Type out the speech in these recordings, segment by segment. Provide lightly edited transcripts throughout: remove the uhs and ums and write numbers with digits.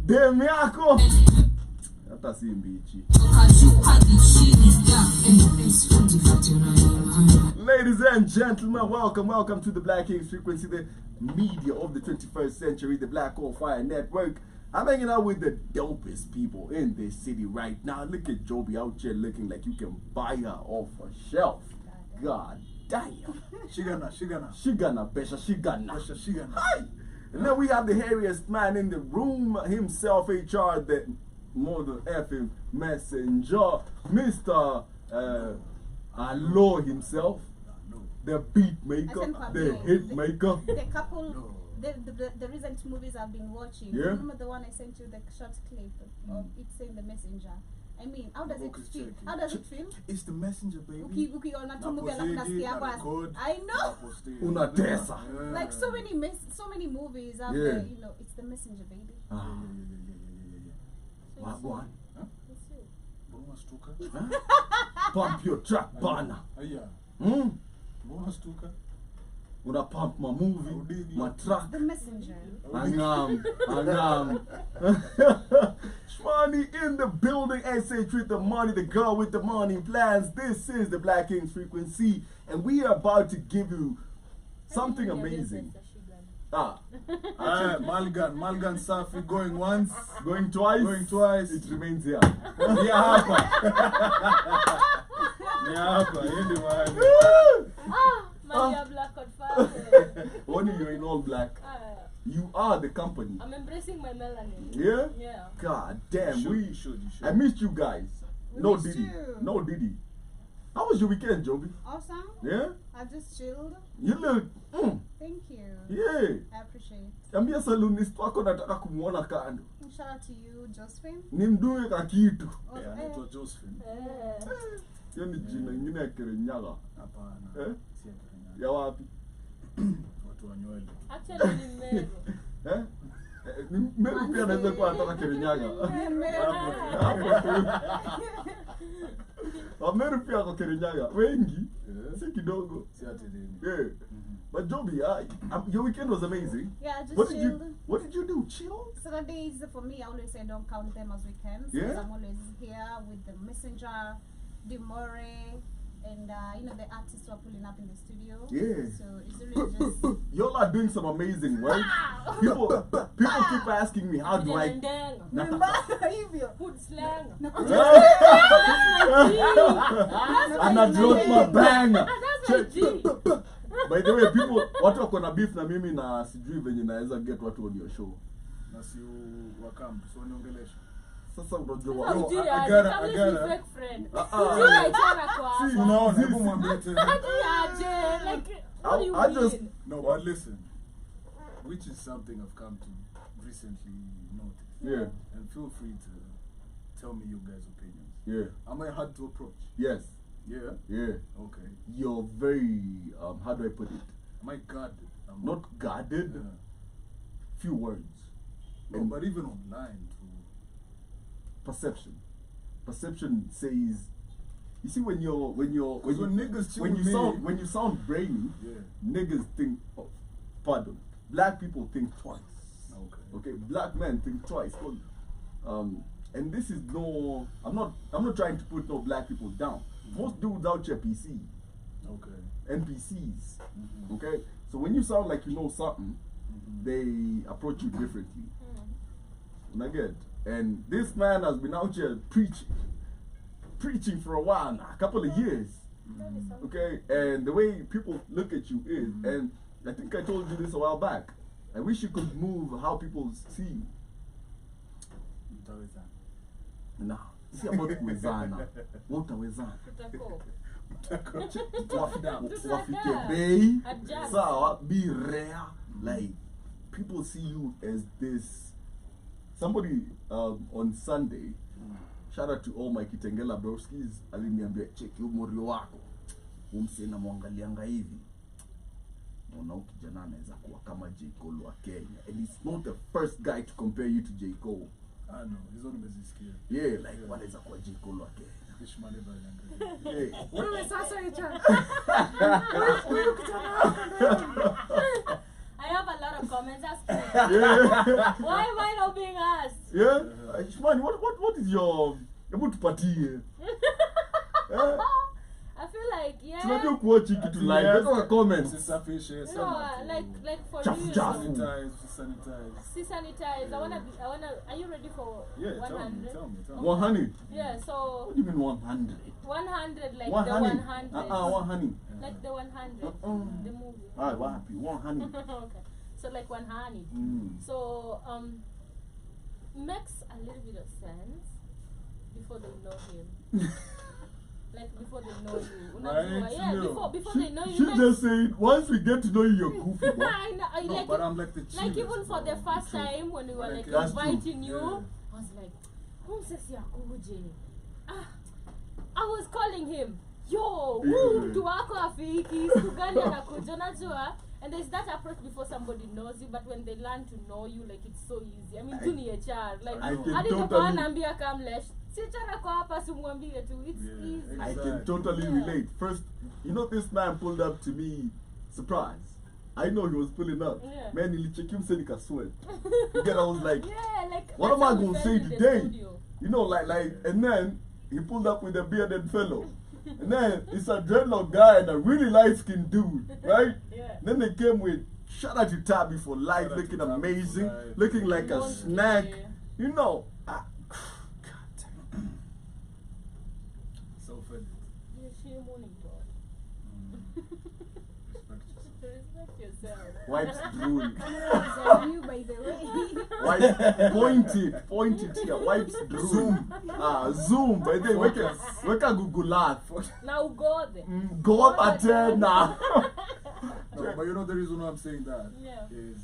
Dem yako. Hata si mbichi. Ladies and gentlemen, welcome to the Black Kings Frequency, the media of the 21st century, the Black On Fire Network. I'm hanging out with the dopest people in this city right now. Look at Joby out here looking like you can buy her off a shelf. God damn. Shigana. Hi. And then we have the hairiest man in the room himself, HR, the model effing messenger, Mr. Allo himself, the beat maker, the hit maker. The couple, the recent movies I've been watching. Yeah. Remember the one I sent you, the short clip of it saying the messenger. I mean, how does it feel? How does it feel? It's the messenger, baby. I know. Una tesa. Like so many movies out there, you know, it's the messenger, baby. Wagwan. Huh? Pump your track, banner. Una pump my movie, my track. The messenger. Angam. Shmani in the building, SH with the money, the girl with the money plans. This is the Black Kings Frequency, and we are about to give you something amazing. Malgan Safi going once, going twice, it remains here. Black on fire. Only you're in all black. You are the company. I'm embracing my melanin. Yeah? Yeah. God damn, you should. I missed you guys. No Diddy. How was your weekend, Joby? Awesome. Yeah? I just chilled. You look. Thank you. Yeah. I appreciate. Ambia salonist wako nataka kumuona kando. Shout out to you, Josephine. Nimdue ka kitu. Yeah, anaitwa Josephine. Hiyo ni jina ingine ya Kirinyaga. Hapana. Si ya Kirinyaga. Ya wapi? Watu wa Nywele. Actually ni Meru. Meru pia anaweza kuwa anataka Kirinyaga. Meru pia kwa Kirinyaga. Wengi. Si kidogo. Si ati nini. Yeah. But Joby, your weekend was amazing. Yeah, I just chilled. What did you do? Chill? Saturdays for me, I always say don't count them as weekends. Yeah. Because I'm always here with the messenger, Demore, and you know the artists who are pulling up in the studio. Yeah. So it's really just y'all are doing some amazing work. People keep asking me how do I Hood slang. and I dropped my banger. That's my G. By the way, people, watu wako na beef na mimi na sijui venye naweza get watu on your show. Na si wakam, so niongelesha. Sasa unajua I gotta. Fake friend. Unaona, hebu mwambie tena. Like, what do you mean? No, but listen. Which is something I've come to recently notice. Yeah. And feel free to tell me your guys' opinions. Yeah. Am I hard to approach? Yes. Yeah? Yeah. Okay. You're very, how do I put it? Am I guarded? Not guarded. Yeah. Few words. No, but even online too. Perception says, you see when you sound brainy, niggas think, black people think twice. Okay, black men think twice. And this is no, I'm not trying to put no black people down. Most dudes out here PC. Okay. NPCs. Okay? So when you sound like you know something, they approach you differently. And again, and this man has been out here preaching for a while now, a couple of years. Okay? And the way people look at you is, and I think I told you this a while back, I wish you could move how people see you. Nah. Si about kuwezana. Utawezana. Wafike bei. Sawa, be rare. Like, people see you as this. Somebody on Sunday, shout out to all my Kitengela broskies, aliniambia check umri wako. Umsena muangalianga hivi. Unaona kijana anaweza kuwa kama J. Cole wa Kenya. And he's not the first guy to compare you to J. Cole. I know, he's only busy scared. Yeah, like wanaweza kuwa J. Cole wa Kenya. Wewe sasa hicho. I have a lot of comments asking why am I not being asked? Yeah? Shmani, what is your... About to party here? Yeah? I feel like, yeah. Tunajua kuwa chiki to like. That's what comments. It's a fish, No, like for Chafu, real. chafu. sanitize. See, sanitize. I wanna. Are you ready for Yeah, 100? tell me. 100. Yeah. So What do you mean 100? 100, like One the honey. 100. 100. Like the 100. The movie. Alright, what happy? 100. Okay. So like 100. Mm. So makes a little bit of sense before they know him. Like before they know you. Unajua, Right, yeah, no. before She, they know you. she makes- just said, once we get to know you, you're goofy. Bro. I know, I No, like but it- I'm like the like chillest, even for bro. the first time when we were like That's true. inviting you, Yeah. I was like, who says yakuje? I was calling him, yo, woo, Yeah. mtu wako afiki, siku gani anakuja, unajua? And there's that approach before somebody knows you, but when they learn to know you, like it's so easy. I mean, tu ni HR. Like, I can hadi totally- ndio naambia Kamlesh, si HR kwa hapa simwambie tu. It's Yeah, easy. I exactly. can totally Yeah. relate. First, you know, this man pulled up to me, surprise. I know he was pulling up. Yeah. Man, he check him said he can sweat. Again, I was like, Yeah, like what that's am I how we gonna felt say in the today? studio. You know, like, and then he pulled up with a bearded fellow. And then it's a dreadlock guy and a really light-skinned dude, right? Yeah. Then they came with, shout out to Tabby for life, Shout out to looking Tabby for amazing, life. looking like a Don't snack. care. You know, God damn. So funny. Yeah, she morning God. Respect yourself. Wipes drool. Cameras on you, by the way. Wipe, point it here. Wipes drool. Zoom. By the way, weka Google Earth. Now go there. Go up at 10 now. No, but you know the reason why I'm saying that Yeah. is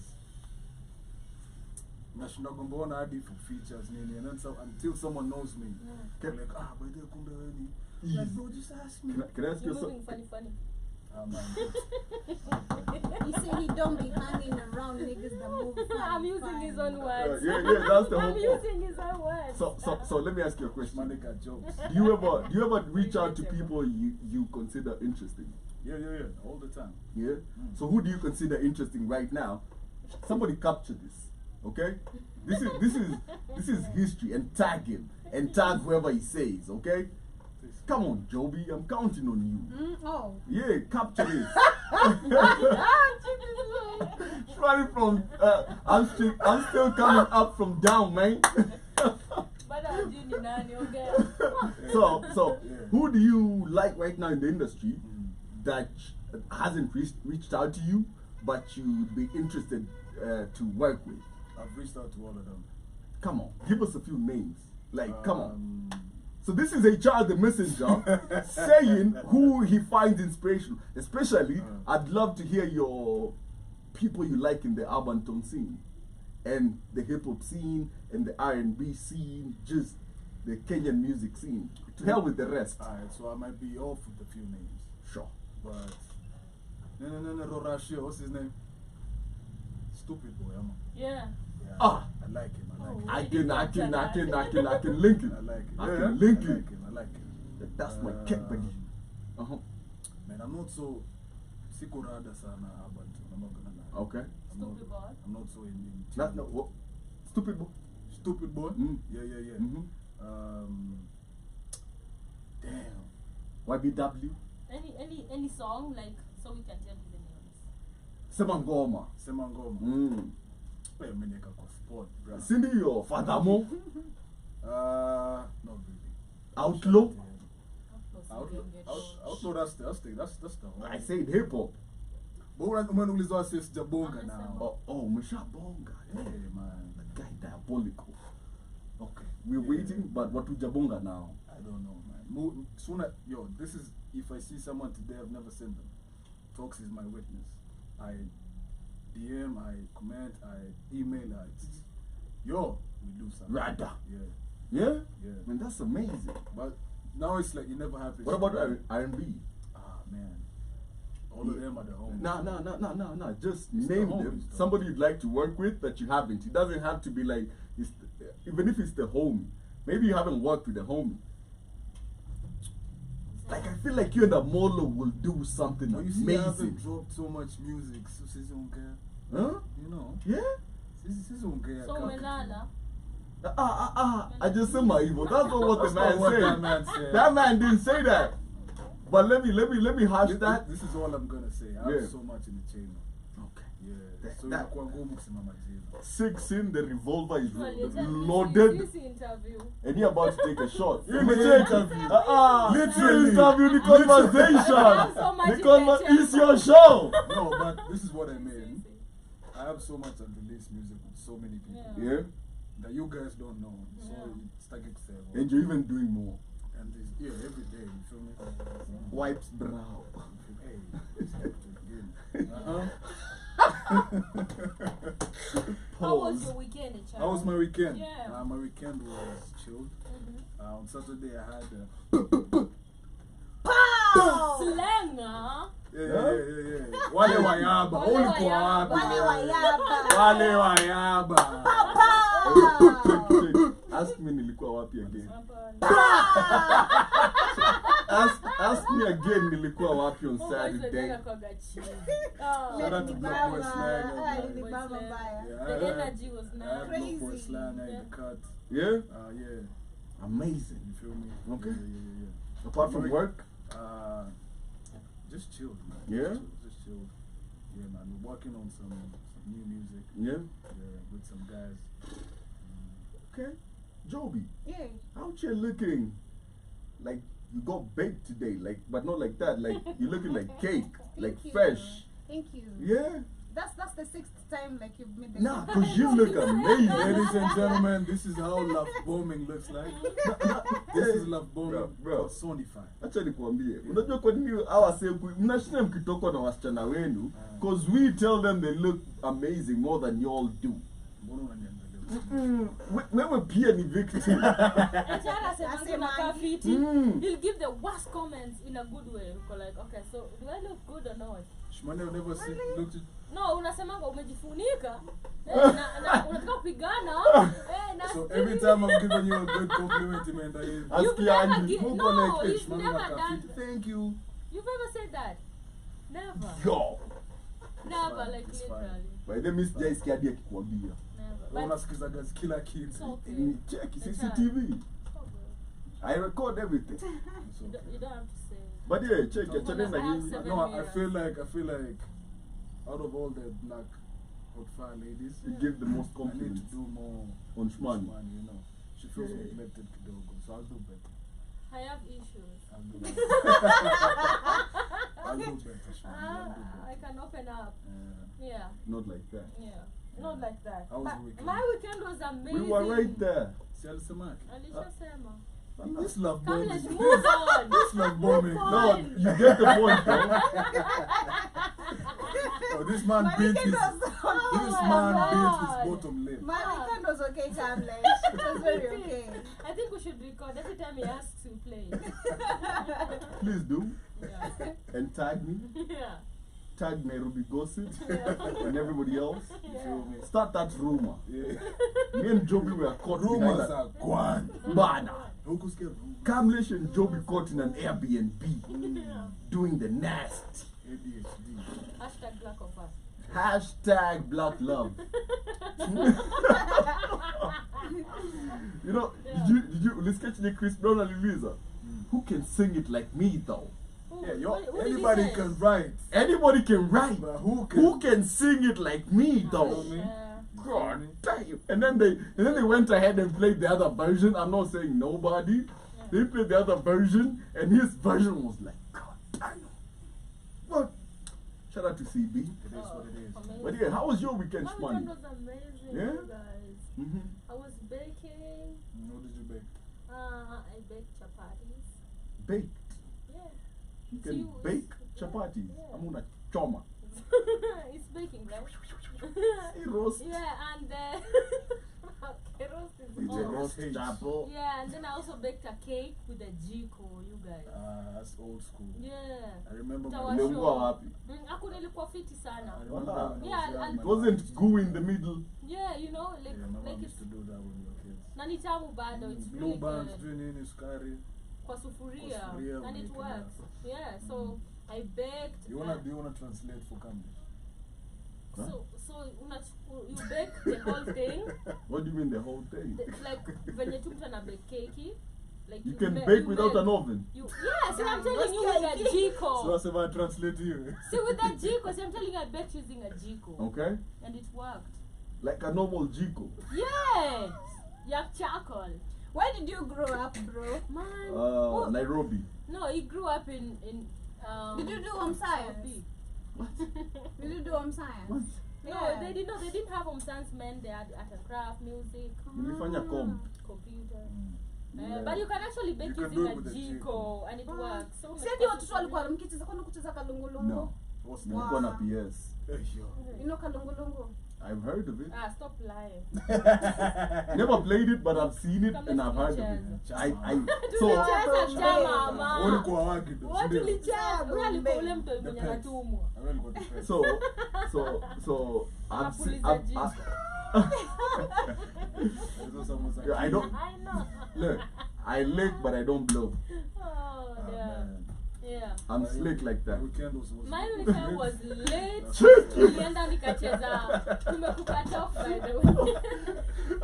nashinda gombaona hadi for features nini, and then until someone knows me, they're like, by the way, kumbe wewe ni Easy. like, bro, just ask me. Can I ask you You're something? moving funny. Man. He said he don't be hanging around niggas that move. I'm using his own words. Yeah, that's the whole I'm point. using his own words. So let me ask you a question. Man, they got jokes. Do you ever reach out to people you consider interesting? Yeah, all the time. Yeah. So who do you consider interesting right now? Somebody capture this, okay? This is history, and tag him and tag whoever he says, okay? Come on, Joby, I'm counting on you. Oh. Yeah, capture this. Starting from I'm still coming up from down, man. But I'm doing nani, okay? So Yeah. who do you like right now in the industry that hasn't reached out to you, but you'd be interested to work with? I've reached out to all of them. Come on, give us a few names. Like, come on. Um, So this is HR the messenger saying who he finds inspirational. Especially, I'd love to hear your people you like in the urban tone scene, and the hip hop scene, and the R&B scene, just the Kenyan music scene. To hell with the rest. Alright, so I might be off with a few names, Sure. but no, Rorashio, what's his name? Stupid boy, I'm. Yeah. Yeah, Ah. I like him. I like him. I can link it. I like him. I Yeah, can link I it. like him. I like him. That's my cat buddy. Uh-huh. Man, I'm not so sikurada sana urban tone. I'm not gonna lie. Okay. I'm not, Stupid boy. I'm not so in No, what? Stupid boy. Stupid boy. Mm. Yeah. Mm-hmm. Damn. YBW. Any song, like, so we can tell you the names. Semangoma. Semangoma. Mm. Wewe umeneka kwa sport, bro. Cindy or Fadamo. Not really. Outlaw. Outlaw, that's the whole. I said hip hop. But umenulizwa sisi jabonga now. Oh, Misha Bonga. Yeah, man. That guy diabolical. Okay. We're Yeah. waiting, but what to Jabonga now? I don't know, man. This is, if I see someone today, I've never seen them. Talks is my witness. I DM, I comment, I email, we do something. Rada. Yeah. Yeah? Yeah. Man, that's amazing. But now it's like it never happens. What about R&B? Ah, man. All of them are the homies. No. Just It's the name homies, them. though. Somebody you'd like to work with that you haven't. It doesn't have to be like, even if it's the homie. Maybe you haven't worked with the homie. Like, I feel like you and Amolo will do something But you see, I haven't amazing. dropped so much music, so Sis don't care. Huh? You know, Yeah? Sis don't care. So Melala. I just said my evil. That's not what the That's not what that man man said. said. That man didn't say that. But let me hash that. This is all I'm gonna say. I Yeah. have so much in the chain. Okay. Yeah. That- So that- inakuwa ngumu kusimama jina. 6 in, the revolver is Well, you tell me loaded, this interview. and you're about to take a shot. You need to interview. Literally, Literally. interview the conversation. I have so much It's your show. No, but this is what I mean. I have so much unreleased music with so many people Yeah, that you guys don't know. So Yeah. it's like it's and you're even doing more. and this, yeah, every day. You feel me? Wipes brow. Hey, it's happening again. Uh-huh. How was Pause. your weekend, child? How was my weekend? Yeah. My weekend was chilled. On Saturday I had Pow! Slang, huh? yeah. Wale wayaba. Wale Only kwa wayaba. Wale wayaba. wayaba. Wale wayaba. Pow! Ask me nilikuwa wapi again. Pow! Ask me again nilikuwa wapi on Oh, Saturday. Shout out to Black Boy Slang. Nilibamba mbaya. Yeah, The I had- energy was I had nice. Black Boy Crazy. Slang, I Yeah. had the cut. Yeah? Yeah. Amazing. You feel me? Okay. Yeah. Apart from work? Just chilled, man. Yeah? Just chilled. Yeah, man. We're working on some new music. Yeah? Yeah, with some guys. Okay. Joby, Yeah. out here looking like you got baked today, like, but not like that. Like you're looking like cake, like Thank you. fresh. Thank you. Yeah. That's the 6th time like you've made the Nah, cause you look amazing. Ladies and gentlemen, this is how love bombing looks like. This is love bombing Bro. personified. Acha nikwambie, unajua kwa nini hawa seku mnashinda mkitoka na wasichana wenu? Cause we tell them they look amazing more than you all do. Mbona unaniangalia? Wewe pia ni victim. Echara said Asema unakaa ni- fiti. He'll give the worst comments in a good way. Uko like, okay, so do I look good or not? Shmane, I've never seen, looked at. No, unasemanga umejifunika. Unataka kupigana. Na So every time I'm giving you a good compliment, imeenda hivi. You've Asikia never Andy, gi- Mungu no, like, you've Shmane, never unakaa done fiti. Thank you. You've ever said that? Never. Yo. Never, fine, like it's fine. literally. By the way, sijaisikia hadi akikwambia. Never. Wewe But unasikizaga kila kitu. it's okay. Ni check It's CCTV. okay. I record everything. It's You okay. don't have to say. But yeah, check No, achana na I have nyinyi. seven No, I mirrors. feel like out of all the black hot fire ladies, You give the most I need compliments to do more on Shmani. you know. She feels Yeah. neglected kidogo, so I'll do better. I have issues. I'll do better. I'll do better, Shmani. I'll do I better. can open up. Yeah, Not like that. yeah. Not like that. How was But your weekend? my weekend was amazing. We were right there. See, Alisamaki. Alishasema. This love Come, bomb let's is move on. this love bombing. Move No, on. you get the point, though. Oh, this man My beat weekend his was this Oh man my beat God. his bottom lip. My weekend was okay, Tamlet. It was very okay. I think we should record every time he asks to play. Please do. Yeah. And tag me. Yeah. Tag Nairobi Gossip Yeah. and everybody else. Yeah. Start that rumor. Yeah. Me and Joby were caught Rumors behind are gone. Bana. Hukusikia rumors. Kamlesh and Joby caught in an Airbnb Yeah. doing the nasty. ADHD. Hashtag black of us. Hashtag black love. You know, did you let's catch the Chris Brown and Lisa? Who can sing it like me though? Yeah, What did he anybody say? can write, Anybody can write. but who Who can? can sing it like me though? Yeah. God damn. And then they went ahead and played the other version. I'm not saying nobody. They played the other version and his version was like, God damn. What? Shout out to CB. It is what it is. Amazing. But yeah, how was your weekend, My weekend Shmani? was amazing, Yeah? you guys. Mm-hmm. I was baking. What did you bake? I baked chapatis. Baked. Yeah. You So can you- bake yeah, chapatis. yeah. I'm gonna choma. It's baking, right? Hey, roast. Yeah, and okay, roast is It's a on. roast Hey. chapel. Yeah, and then I also baked a cake with a jiko, you guys. That's old school. Yeah. I remember Tawa my show. Ulikuwa wapi? Aku nilikuwa fiti sana. I remember when I was Yeah, young, and- my It wasn't goo in the middle. Yeah, you know, like, Yeah, my like mom it's used to do that when we were kids. na ni tamu bado, it's Blue really bands, good. doing nini, sukari. Kwa sufuria, Kwa sufuria, and it unaeka works. na- Yeah, so I baked. Do you wanna translate for Kamlesh? Huh? So you bake the whole thing. What do you mean the whole thing? Like venye tu mtu ana bake keki. Like You can bake without an oven. Yes, and I'm telling you with a jiko. So I said, I translate you. See, with that jiko, see, I'm telling you, I baked using a jiko. Okay? And it worked. Like a normal jiko. Yes! You have charcoal. Where did you grow up, bro? Man. Nairobi. No, he grew up in Did you do home science? South What? Did you do home science? What? No, they didn't have home science men. They had art and craft, music, Nilifanya comp. computer. Yeah. But you can actually bake You can using do a it with a jiko and it works. So Si hadi watoto walikuwa mkicheza kwani kucheza kalungulungu? No. What's that? Nilikuwa na PS. Hey, yo. You know kalungulungu? I've heard of it. Stop lying. Never played it, but I've seen it Come and I've heard of tulicheza. it. So Tulicheza chama mama. Walikuwa wagi tu, Watu sindio? tulicheza. Ule alikuwa ule mtu The mwenye pets. anatumwa. I really got the pets. so I've seen. Anapuliza jiko. There's also someone's like, I don't I know. look. I lick, but I don't blow. Oh, oh, yeah. man. Yeah. I'm slick like that. Weekend was My weekend was late. Tricky. Nilienda nikacheza. Tumekukat off by the way.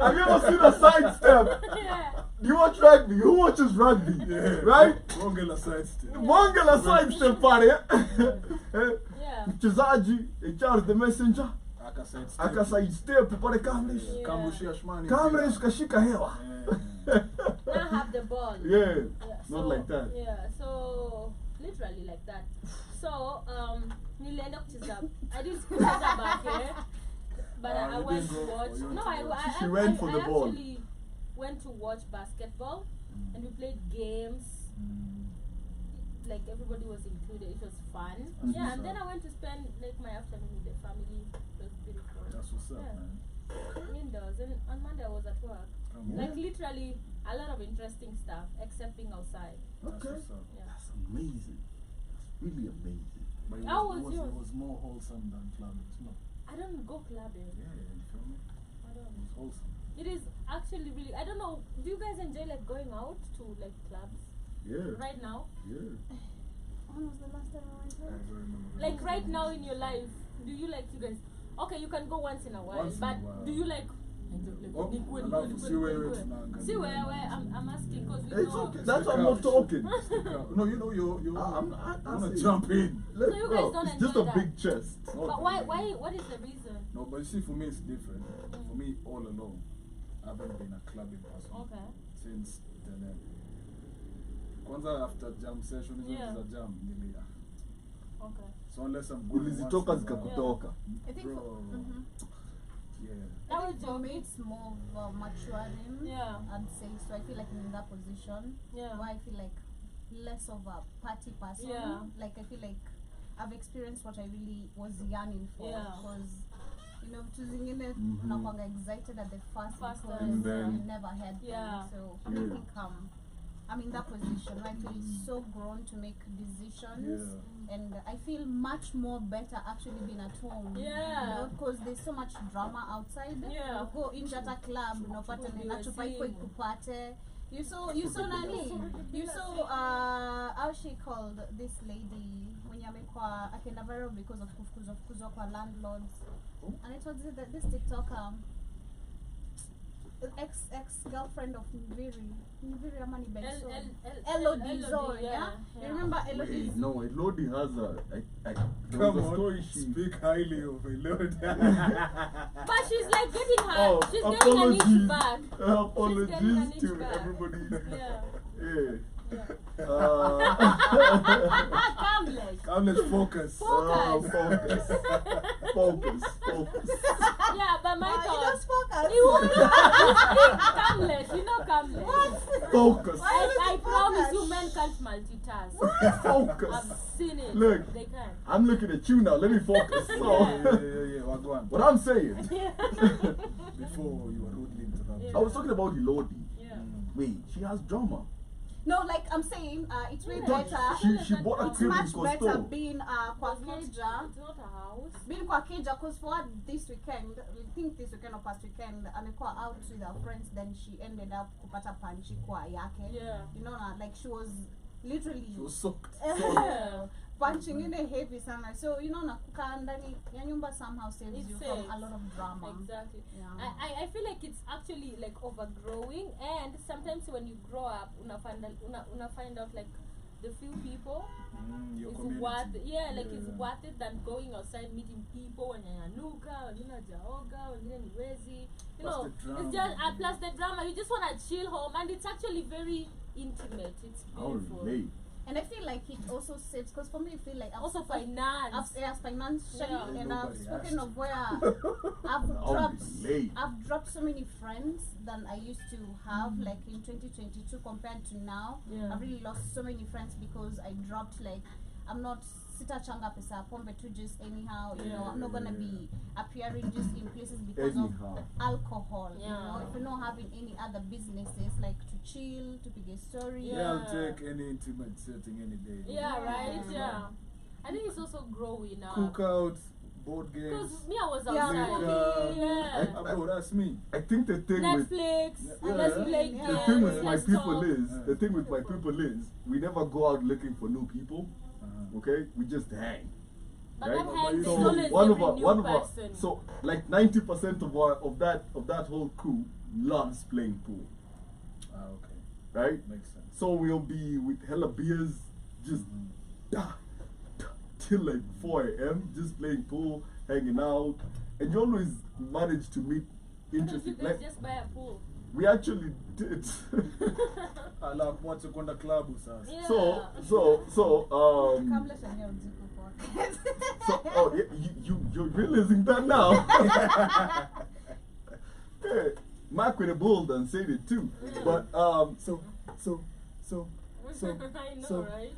Have you ever seen a sidestep? Yeah. Do you watch rugby? Who watches rugby? Yeah. Right? Won't get a side step. One girl a sidestep party. Yeah. Mchezaji, Charles the messenger, Aka side step. aka sidestep pale Kamlesh. Yeah. Kambushia shmani. Kamlesh kashika hewa. Yeah. Now I have the ball. Yeah, Yeah, not like that. Yeah, so literally like that. So nilienda kucheza. I didn't kucheza back here, but I you went didn't to go, watch. or you went No, to I watch? She went for I the ball. actually went to watch basketball, and we played games. Like everybody was included. It was fun. That's Yeah, what's and then up. I went to spend like my afternoon with the family. It was beautiful. That's what's up, Yeah. man. Indoors, and on Monday I was at work. Like literally a lot of interesting stuff, except being outside. That's Okay. what's up. Yeah. That's amazing. That's really amazing. But it How was, was it yours? was more wholesome than clubbing. It's not. I don't go clubbing. Yeah, you feel me? I It don't. was wholesome. It is actually really. I don't know. Do you guys enjoy like going out to like clubs Yeah. right now? Yeah. When was the last time I went I out? don't remember. Like right now in your life, do you like you guys? Okay, you can go once in a while, Once in but a while. do you like? Oh, alafu si wewe tunaangalia. See where I'm asking because we It's know. okay. That's why I'm not talking. No, you know you I'm wanna saying- jump in. Let's So you go. guys don't It's just enjoy a that? big chest. But why? What is the reason? No, but you see, for me it's different. For me, all along, I haven't been a clubbing person Okay. since then. Kwanza after jam session, hizo Yeah. za jam nilia. Okay. So unless I'm going Ulizitoka once in a while, zikakutoka. I think Bro. for, yeah. That I was think for me it's more of maturing. Yeah. I'd say so. I feel like I'm in that position. Yeah. Where I feel like less of a party person. Yeah. Like I feel like I've experienced what I really was yearning for. Yeah. Because you know, vitu zingine Mhm. unakuanga excited at the first First because time. And then- you never had them. Yeah. So I Yeah. think I'm in that position where I feel so grown to make decisions. Yeah. And I feel much more better actually being at home. Yeah. Because there's so much drama outside. Yeah. You go into a club, unapata People nena chupa iko simu. ikupate. You saw nani? You saw how she called this lady mwenye amekuwa akaenda viral because of kufukuzwa kwa landlords. And it was this TikToker ex girlfriend of Nviri ama ni Benson. Elodie Zoe, yeah? You remember Elodie? Wait, no, Elodie has there Come was a on, story she. speak highly of Elodie. But she's like getting her. Oh, she's getting her niche apologies. back. Apologies She's to getting her niche back. everybody. Yeah. Yeah. Yeah. Camlet. Come, let's focus. Focus. Focus. Yeah, but my You thought. just focus. You Camlet, you know Camlet. Focus. I you promise focus? you, men can't multitask. Focus. I've seen it. Look. They can. I'm looking at you now. Let me focus. Yeah, So, yeah. Wagwan. what I'm saying, Before you were rudely interrupted. I was talking about Elodie. Yeah. Wait, she has drama. No, like I'm saying, it's way Yeah. better. She bought a It's crib in much better Costo. being kwa It's not, keja. it's not a house. Being kwa keja, cause for what this weekend, I think this weekend or past weekend, amekuwa out with her friends, then she ended up kupata panchi kwa yake. Yeah. You know, like she was literally. She was soaked. Yeah. punching in a heavy sana. So you know, nakukaa ndani ya nyumba somehow saves It you saves. from a lot of drama. Exactly. Yeah. I feel like it's actually like overgrowing, and sometimes when you grow up, una find out like the few people Your is community. worth it's worth it than going outside meeting people wanyanyanuka, wengine hajaoga, wengine ni wezi. You Plus know, the drama. it's just plus the drama. You just wanna chill home, and it's actually very intimate. It's beautiful. And I feel like it also saves, because for me, I feel like I've Also suffered- finance. Yes, financially, Yeah. and I've Nobody spoken has of where I've dropped so many friends than I used to have, like in 2022 compared to now. Yeah. I've really lost so many friends because I dropped, like, I'm not sitachanga pesa pombe to just anyhow, you know, I'm not gonna be appearing just in places because Anyhow. of alcohol. You Yeah. know, if you're not having any other businesses like to chill, to pick a story. Yeah, I'll take any intimate setting any day. Yeah, right. Yeah. I think it's also growing now. Cookouts, board games. Because me, I was Yeah, outside. cooking. Yeah. Bro, that's me. I think the thing with Netflix. Yeah. Let's Yeah. play The games. the thing with my let's people talk. is the thing with my people is we never go out looking for new people. Okay, we just hang. But Right? that hangs So is always one of every our new one of our person. so like 90% of that whole crew loves playing pool, Okay. right? Makes sense. So we'll be with hella beers, just till like 4 a.m. just playing pool, hanging out, and you always manage to meet Why don't you interesting. guys Like just buy a pool? we actually did. I love watching kwenda club sasa. Yeah. So Kabla shania ujiku podcast. oh yeah, you're realizing that now. Hey, Mark with a bull and said it too. But So I know, right?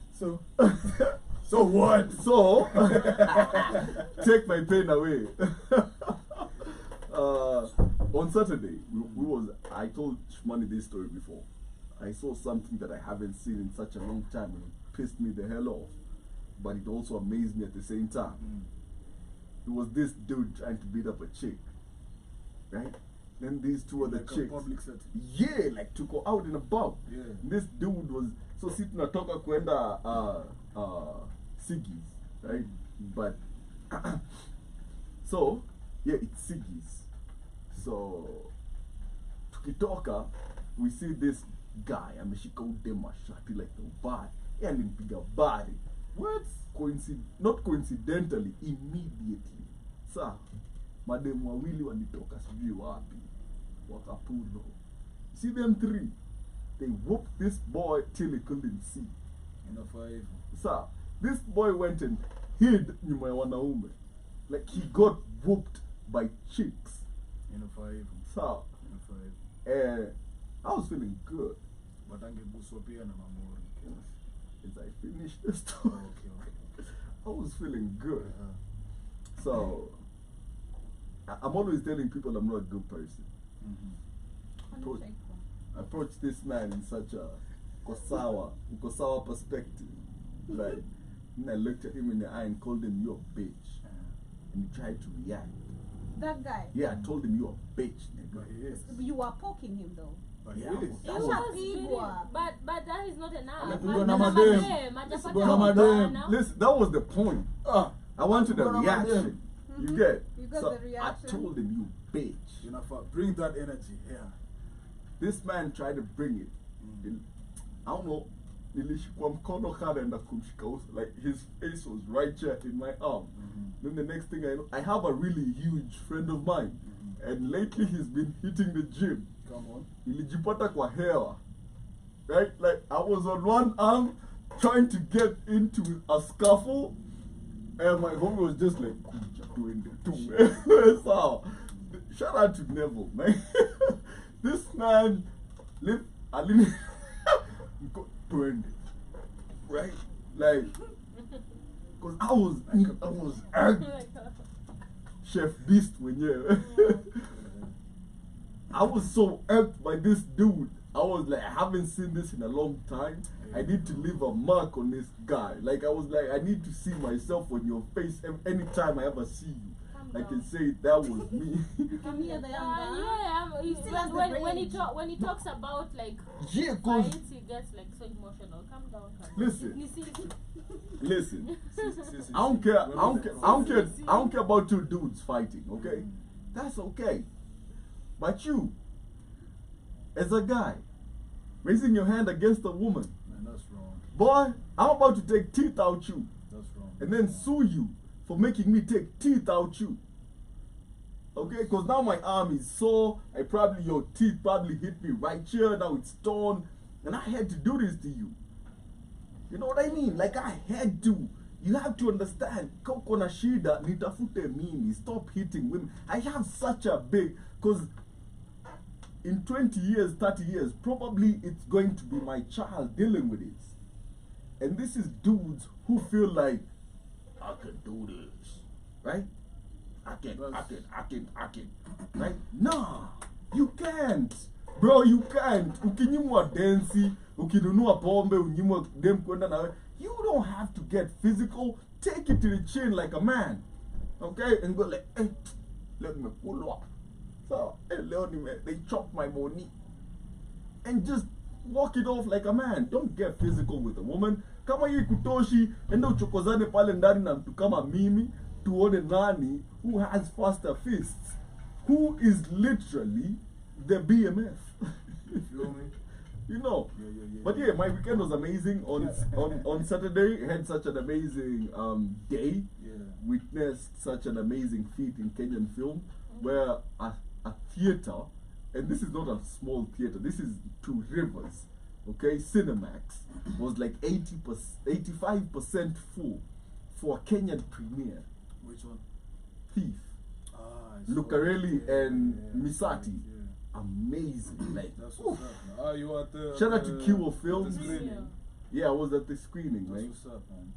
so what? So take my pain away. On Saturday, I told Shmani this story before. I saw something that I haven't seen in such a long time and it pissed me the hell off. But it also amazed me at the same time. It was this dude trying to beat up a chick. Right? Then these two other Like a chicks. public setting. Yeah, like to go out and about. Yeah. This dude was so si tunatoka kwenda Siggy's, right? But so yeah, it's Siggy's. So tukitoka, we see this guy ameshika udema shati like the bar, and alimpiga bari. What? Not coincidentally, immediately. Sa mademu wawili walitoka sijui wapi wakapulo. See them three, they whooped this boy till he couldn't see. Inafaa hivyo. Sir, this boy went and hid nyuma ya wanaume. Like he got whooped by chicks. Inafaa hivyo. Sir, Inafaa hivyo. I was feeling good. But angeguswa pia na mamori. As I finished the story, Okay. I was feeling good. So, I'm always telling people I'm not a good person. I approached this man in such a Kosawa perspective. Right? And I looked at him in the eye and called him, "You're a bitch." And he tried to react. That guy. Yeah, I told him, "You're a bitch, nigga." But he is. You were poking him though. But he Yeah. is. That You was- was really- but that is not enough. Amepigwa na Hajapata madem. hajapata Amepigwa na madem. bana. Listen, that was the point. I wanted a What about reaction. You get? You got So the reaction. I told him, "You bitch." Inafaa. Bring that energy here. This man tried to bring it. I don't know. Nilishikwa mkono kanaenda kumshika uso. Like his face was right here in my arm. Then the next thing I know, I have a really huge friend of mine, and lately he's been hitting the gym. Come on. Nilijipata kwa hewa. Right? Like I was on one arm trying to get into a scuffle, and my homie was just like, "Kuja tuende tu." So, shout out to Neville, man. This man lived a little tuende. Right? Like, cause I was angry. Chef Beast mwenyewe. I was so irked by this dude. I was like, I haven't seen this in a long time. I need to leave a mark on this guy. Like, I was like, I need to see myself on your face anytime I ever see you. I can say that was me. Come here, the young guy. Yeah, He still has the when he talks about like Yeah, cause fights, he gets like so emotional. Calm down, calm down. listen, You see, listen. See, I don't care. I don't care about two dudes fighting. Okay, that's okay. But you, as a guy, raising your hand against a woman, Man, that's wrong. boy, I'm about to take teeth out you, That's wrong. and then sue you for making me take teeth out you. Okay, because now my arm is sore. Your teeth probably hit me right here. Now it's torn, and I had to do this to you. You know what I mean? Like I had to. You have to understand. Koko na shida nitafute mimi. Stop hitting women. I have such a big, because in 20 years, 30 years, probably it's going to be my child dealing with this. And this is dudes who feel like I can do this, right? I can, right? Nah, you can't. Bro, you can't. Ukinyimwa densi, ukinunua pombe, unyimwa dem kwenda na wewe. You don't have to get physical. Take it to the chin like a man. Okay? And go like, let me pull up. So, they chop my money. And just walk it off like a man. Don't get physical with a woman. Kama hii kutoshi, enda uchokozane pale ndani na mtu kama mimi, tuone nani who has faster fists. Who is literally the BMF. You feel me? You know. Yeah. But yeah, my weekend was amazing. On Saturday, had such an amazing day. Yeah. Witnessed such an amazing feat in Kenyan film, where a theater, and this is not a small theater, this is Two Rivers, okay, Cinemax, was like 85% full for a Kenyan premiere. Which one? Thief. Ah, I saw Lucarelli it. and Yeah. Misati. Yeah. Amazing. Like, That's what's up, man. Ah, you at the shout out to Kiwo the Films. screening. Yeah, I was at the screening, That's right? what's up, man.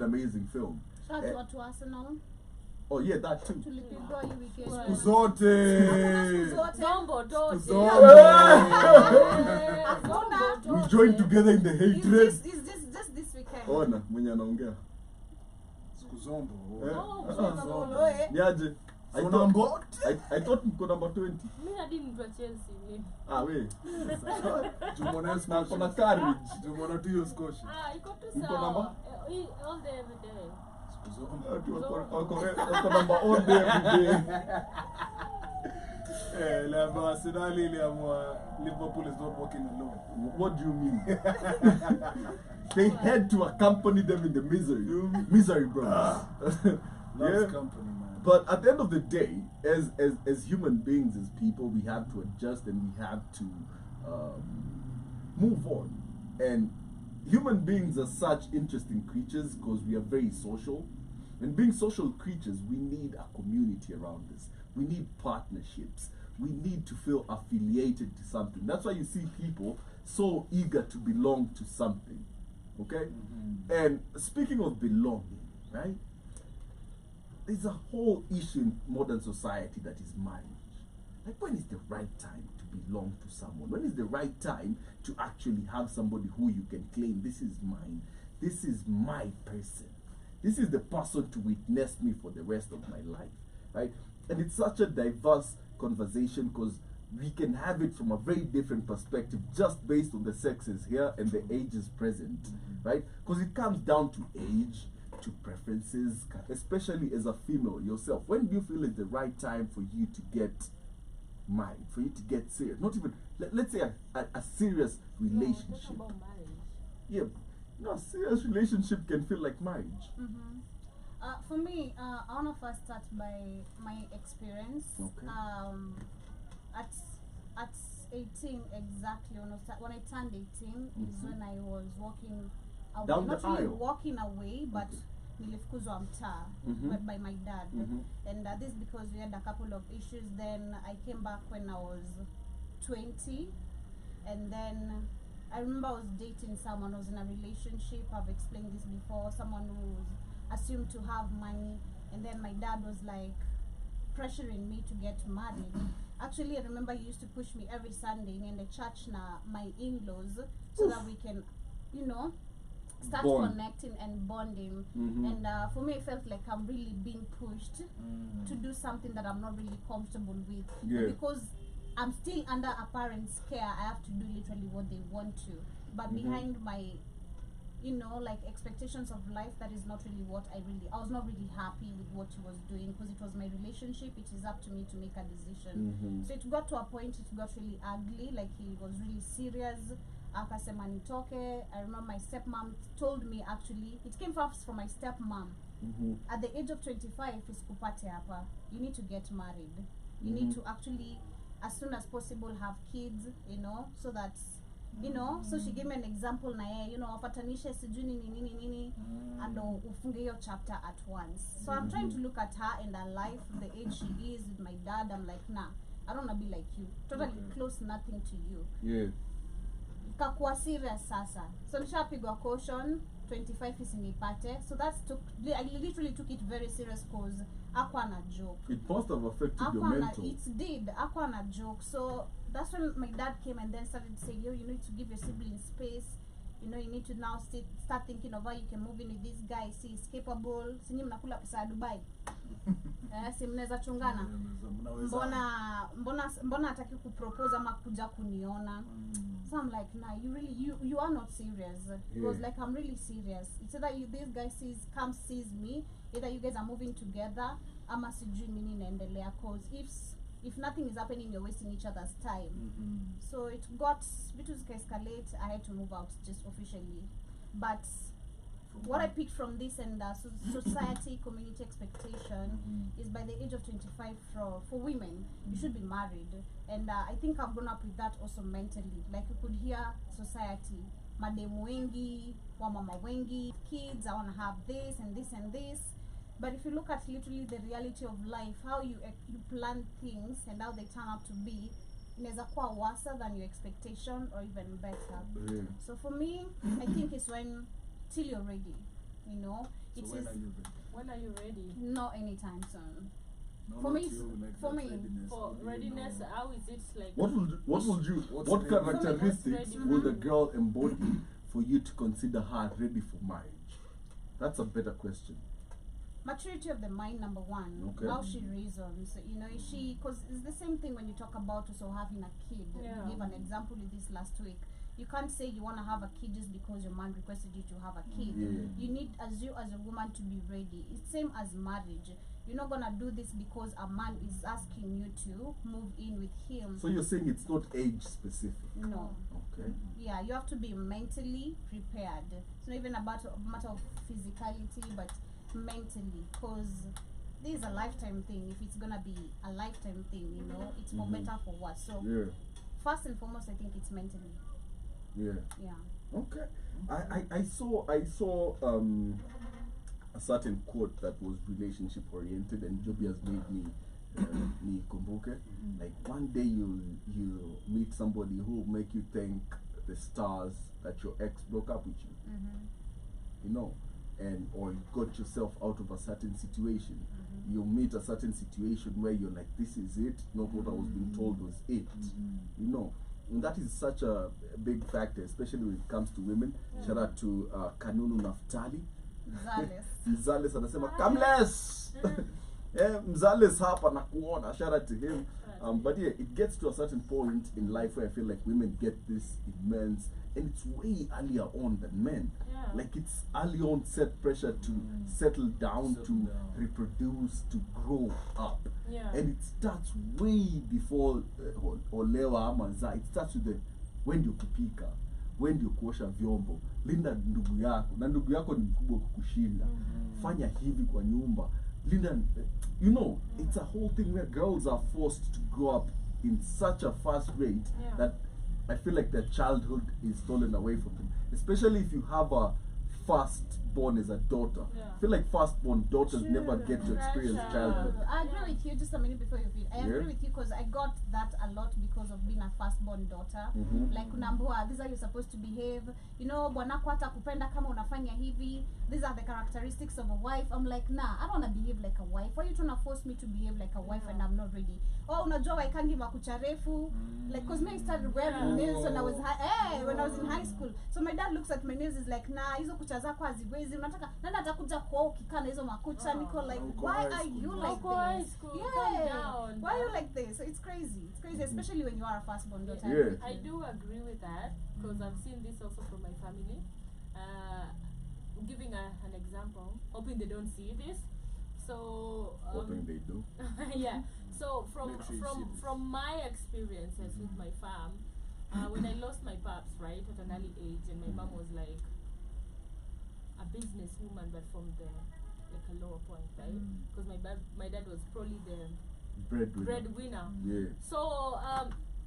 Amazing film. Shout out to Arsenal. Oh yeah, that too. Tulipigwa hii weekend. Right. Siku zote. Zombo, Dote. Zombo. Hakuna. We joined together in the hatred. Is this just this weekend? Ona, mwenye anaongea. Siku zombo. Eh? Zombo, eh? Niaje? I So thought, number- I thought mko number 20. Mimi hadi mtu wa Chelsea. Ah, we. Jumona Na Scotch. kona courage. Jumona tu hiyo Scotch. Iko tu Mko sawa. namba? All day every day. Siku zombo. Wako number all day every day. Iliambiwa Arsenal iliamua Liverpool is not walking alone. What do you mean? They had to accompany them in the misery. Misery, bro. Loves Yeah. company, man. But at the end of the day, as human beings, as people, we have to adjust and we have to move on. And human beings are such interesting creatures because we are very social. And being social creatures, we need a community around us. We need partnerships. We need to feel affiliated to something. That's why you see people so eager to belong to something. Okay? And speaking of belonging, right? There's a whole issue in modern society that is marriage. Like, when is the right time to belong to someone? When is the right time to actually have somebody who you can claim, this is mine, this is my person, this is the person to witness me for the rest of my life, right? And it's such a diverse conversation because we can have it from a very different perspective just based on the sexes here and the ages present, right? Because it comes down to age, to preferences, especially as a female yourself. When do you feel is the right time for you to get married, for you to get serious? Not even, let's say a serious relationship. Talk about marriage. Yeah, a serious relationship can feel like marriage. For me, I want to first start by my experience. Okay. At 18 exactly, when I turned 18 is when I was walking away. Down the Not really aisle. walking away, but Okay. nilifukuzwa mtaa Mhm. but by my dad. Mhm. And this because we had a couple of issues. Then I came back when I was 20, and then I remember I was dating someone who was in a relationship. I've explained this before. Someone who was assumed to have money, and then my dad was like pressuring me to get married. Actually, I remember he used to push me every Sunday in the church na my in-laws so that we can, start Bond. connecting and bonding. Mhm. And for me, it felt like I'm really being pushed to do something that I'm not really comfortable with. Yeah. Because I'm still under a parent's care, I have to do literally what they want to. But behind my, like expectations of life, that is not really what I was not really happy with what he was doing, because it was my relationship. It is up to me to make a decision. So it got to a point, it got really ugly, like he was really serious. Akasema nitoke. I remember my stepmom told me, actually, it came first from my stepmom. At the age of 25, isikupate hapa, you need to get married. You need to actually, as soon as possible, have kids, so that, so she gave me an example na yeye, wapatanishe sijui nini, and ufunge your chapter at once. So I'm trying to look at her and her life, the age she is with my dad. I'm like, nah, I don't want to be like you. Totally close nothing to you. Yeah. Kakuwa serious sasa. So nishapigwa caution, 25 isinipate. So I literally took it very serious, because akwa na joke. It must have affected your mental. It did. Akwa na joke. So that's when my dad came and then started saying, you need to give your siblings space. You need to now start thinking of how you can move in with this guy. See, he's capable. Sinyi mnakula pesa ya Dubai. Si mnaweza chungana. Mbona hataki kupropose ama kuja kuniona. So I'm like, nah, you are not serious. He was like, I'm really serious. It's either this guy sees me, either you guys are moving together, ama sijui nini naendelea, cause if nothing is happening, you're wasting each other's time. So it got, between escalate, I had to move out just officially. But what I picked from this and society, community expectation is by the age of 25 for women, you should be married. And I think I've grown up with that also mentally. Like you could hear society, mademu wengi, wamama wengi, kids, I want to have this and this and this. But if you look at literally the reality of life, how you plan things and how they turn out to be, inaweza kuwa worse than your expectation or even better. So for me, I think it's till you're ready, So when are you ready? Not anytime soon. No, For not me, you, like for that me, readiness. For Do you readiness, know? how is it like? What characteristics ready? will the girl embody for you to consider her ready for marriage? That's a better question. Maturity of the mind, number one. Okay. How she reasons, is she, because it's the same thing when you talk about also having a kid. Yeah. You gave an example with this last week. You can't say you want to have a kid just because your man requested you to have a kid. You need, as a woman, to be ready. It's same as marriage. You're not gonna do this because a man is asking you to move in with him. So you're saying it's not age specific? No. Okay. Yeah, you have to be mentally prepared. It's not even about a matter of physicality, but mentally, because this is a lifetime thing. If it's gonna be a lifetime thing, it's for better, for worse. So first and foremost, I think it's mentally. Yeah. Yeah. Okay. I saw a certain quote that was relationship oriented, and Joby has made me kumbuke. Like one day you'll meet somebody who will make you thank the stars that your ex broke up with you. And or you got yourself out of a certain situation. You'll meet a certain situation where you're like, this is it, not what I was being told was it. And that is such a big factor, especially when it comes to women. Shout out to Kanunu Naftali. Mzales anasema Kamles. Mzales hapa na kuona. Shout out to him. But yeah, it gets to a certain point in life where I feel like women get this immense, and it's way earlier on than men. Like it's early on set pressure to settle down, reproduce, to grow up. And it starts way before olewa ama za. It starts with the when you kupika, when ndio kuosha vyombo, linda ndugu yako, na ndugu yako ni mkubwa kukushinda, fanya hivi kwa nyumba, linda, it's a whole thing where girls are forced to grow up in such a fast rate that I feel like their childhood is stolen away from them, especially if you have a fast born as a daughter. Yeah. I feel like first-born daughters never get to experience Pressure. childhood. I agree with you. Just a minute before you finish. I agree Yeah. with you because I got that a lot because of being a firstborn daughter. Mhm. Like unaambiwa, these are you supposed to behave. You know, bwanako hata kupenda kama unafanya hivi. These are the characteristics of a wife. I'm like, nah, I don't wanna behave like a wife. Why you trying to force me to behave like a wife and I'm not ready? Oh, unajua waikangi makucha refu. Like, cause me I started wearing nails when I was when I was in high school. So my dad looks at my nails is like, nah, hizo kucha zako haziwezi. Unataka nani atakuja kwao ukikaa na hizo makucha? Niko like, Uko why high are school. you like Uko high this? school, calm Yeah. down. Why are you like this? So it's crazy. It's crazy, especially when you are a firstborn daughter. Yeah. I do agree with that because I've seen this also from my family. Giving an example, hoping they don't see this. So Hoping they do. yeah. So from Make sure you see this. from my experiences with my fam, when I lost my paps right at an early age, and my mom was like a businesswoman, but from the like a lower point, right? Because my dad was probably the breadwinner. Yeah. So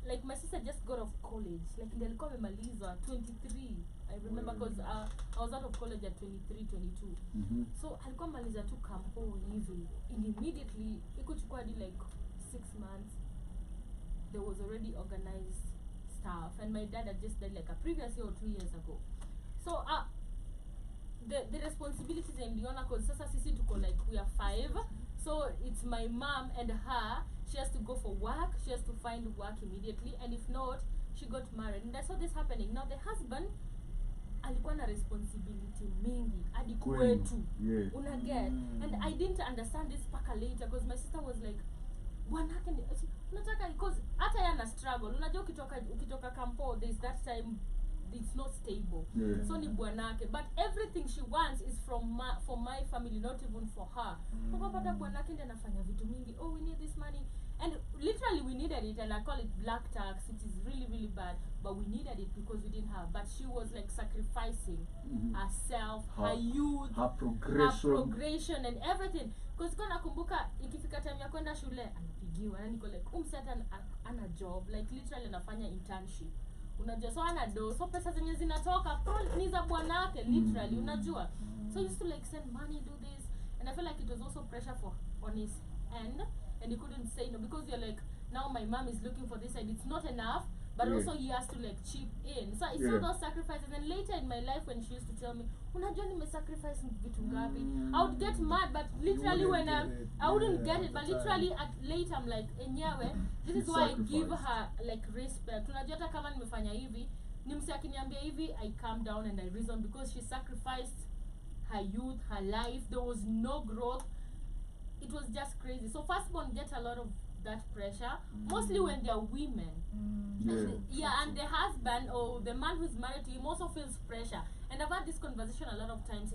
like my sister just got off college, like nilikuwa amemaliza 23. I remember because I was out of college at 23, 22. Mhm. So alikuwa maliza tu kampo hivi, and immediately ikuchukua hadi like 6 months there was already organized stuff, and my dad had just died like a previous year or 2 years ago. So the responsibilities niliona cause sasa sisi tuko like we are 5, so it's my mom and her. She has to go for work, she has to find work immediately, and if not she got married, and I saw this happening. Now the husband alikuwa na responsibility mingi hadi kwetu. Yeah. Una get? And I didn't understand this paka later because my sister was like, bwanake unataka because hata yana struggle. Unajua ukitoka kampo, there's that time it's not stable. Yeah. So ni bwanake, but everything she wants is for my family, not even for her. Unapata bwanake ndiye anafanya vitu mingi. Oh, we need this money. And literally we needed it, and I call it black tax. It is really, really bad, but we needed it because we didn't have. But she was like sacrificing herself, her youth, her progression, and everything. Because kuna kumbuka ikifika time ya kwenda shule anapigiwa, na niko like umseta ana job, like literally anafanya internship. Unajua, so ana do, so pesa zenye zinatoka ni za bwanake literally, unajua. So he used to like send money, do this, and I feel like it was also pressure on his end. And he couldn't say no because you're like, now my mom is looking for this and it's not enough, but also he has to like chip in. So I saw those sacrifices, and later in my life when she used to tell me, unajua nimesacrifice vitu ngapi, I would get mad, but literally when I wouldn't get it, but literally at later I'm like, enyewe, this is why I give her like respect. Unajua hata kama nimefanya hivi, nimsi akiniambia hivi, I calm down and I reason because she sacrificed her youth, her life. There was no growth. It was just crazy. So firstborn get a lot of that pressure, mostly when they are women. And the husband or the man who's married to him also feels pressure. And I've had this conversation a lot of times.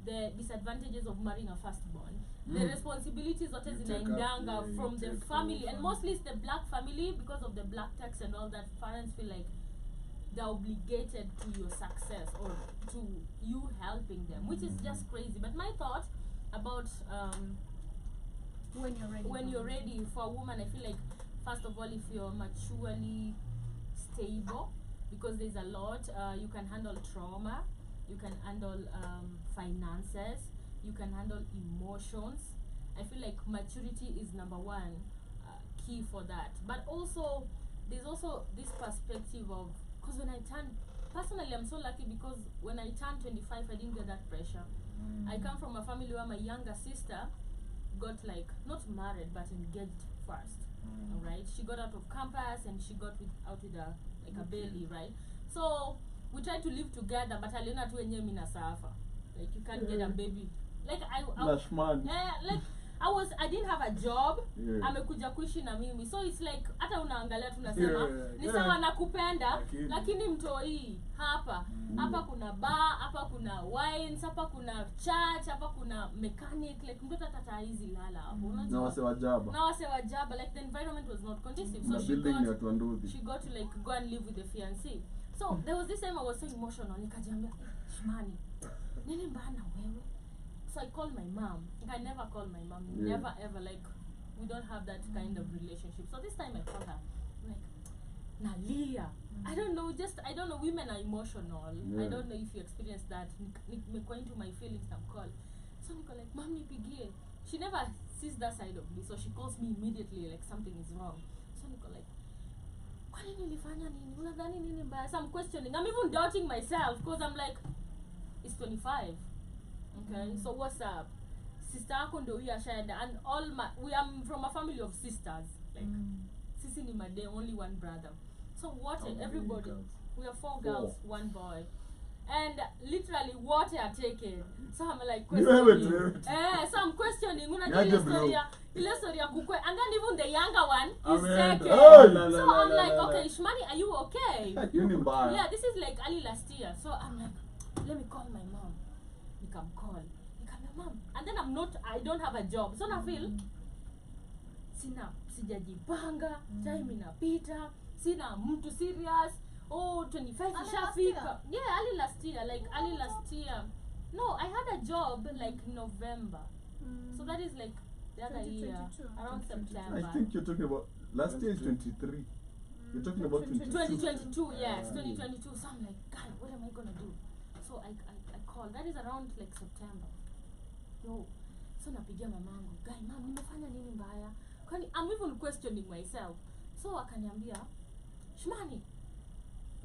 The disadvantages of marrying a firstborn, the responsibilities that is inaendanga from the family, and mostly it's the black family because of the black tax and all that. Parents feel like they're obligated to your success or to you helping them, which is just crazy. But my thought about when you're ready for a woman, I feel like first of all, if you're maturely stable, because there's a lot, you can handle trauma, you can handle finances, you can handle emotions. I feel like maturity is number one key for that. But also there's also this perspective of, because when I turned, personally I'm so lucky because when I turned 25 I didn't get that pressure. I come from a family where my younger sister got like not married but engaged first. Alright, she got out of campus and she got out with a like a belly, right? So we tried to live together, but aliona tu wenyewe mina suffer. Like you can't get a baby. Like I didn't have a job. Amekuja kuishi na mimi. So it's like hata unaangalia tunasema ni sawa nakupenda lakini mtoi hapa. Hapa kuna bar, hapa kuna wines, hapa kuna church, hapa kuna mechanic, like mtoto tata hizi lala hapo. Na wase wajaba. Like the environment was not conducive. So she got to like go and live with the fiancé. So there was this time I was so emotional. Nikajambia, Shmani, nini mbana wewe? So I called my mom. Like I never called my mom. Never ever, like we don't have that kind of relationship. So this time I called her. I'm like, nalia. I don't know, women are emotional. Yeah. I don't know if you experience that. Niko into my feelings, I'm called. So niko like, mom nipigie. She never sees that side of me, so she calls me immediately like something is wrong. So niko like, kwa nini nilifanya nini? Unadhani nini mbaya? So I'm questioning. I'm even doubting myself because I'm like, it's 25. Okay, so what's up? Sister yako ndo huyu ashaenda, and we are from a family of sisters. Like, sisi ni madem, only one brother. So what? Everybody, we are 4 girls, 1 boy. And literally water are taken. So I'm like questioning. So I'm questioning. Ile story ya kukwe. And then even the younger one is taken. So I'm like, okay, Shmani, are you okay? Yeah, this is like early last year. So I'm like, let me call my mom. Nikam call. Mom. And then I don't have a job. So I feel sijajipanga, time inapita, sina mtu serious. Oh, 25 ishafika. Yeah, early last year. No, I had a job like November. So that is like the other year, around September. I think you're talking about last year is 23. You're talking about 2022, yes, 2022. So I'm like, God, what am I gonna do? So I called. That is around like September. Yo, so napigia mamangu, guy, mom, nimefanya nini mbaya? Kwani I'm even questioning myself. So akaniambia, Shmani,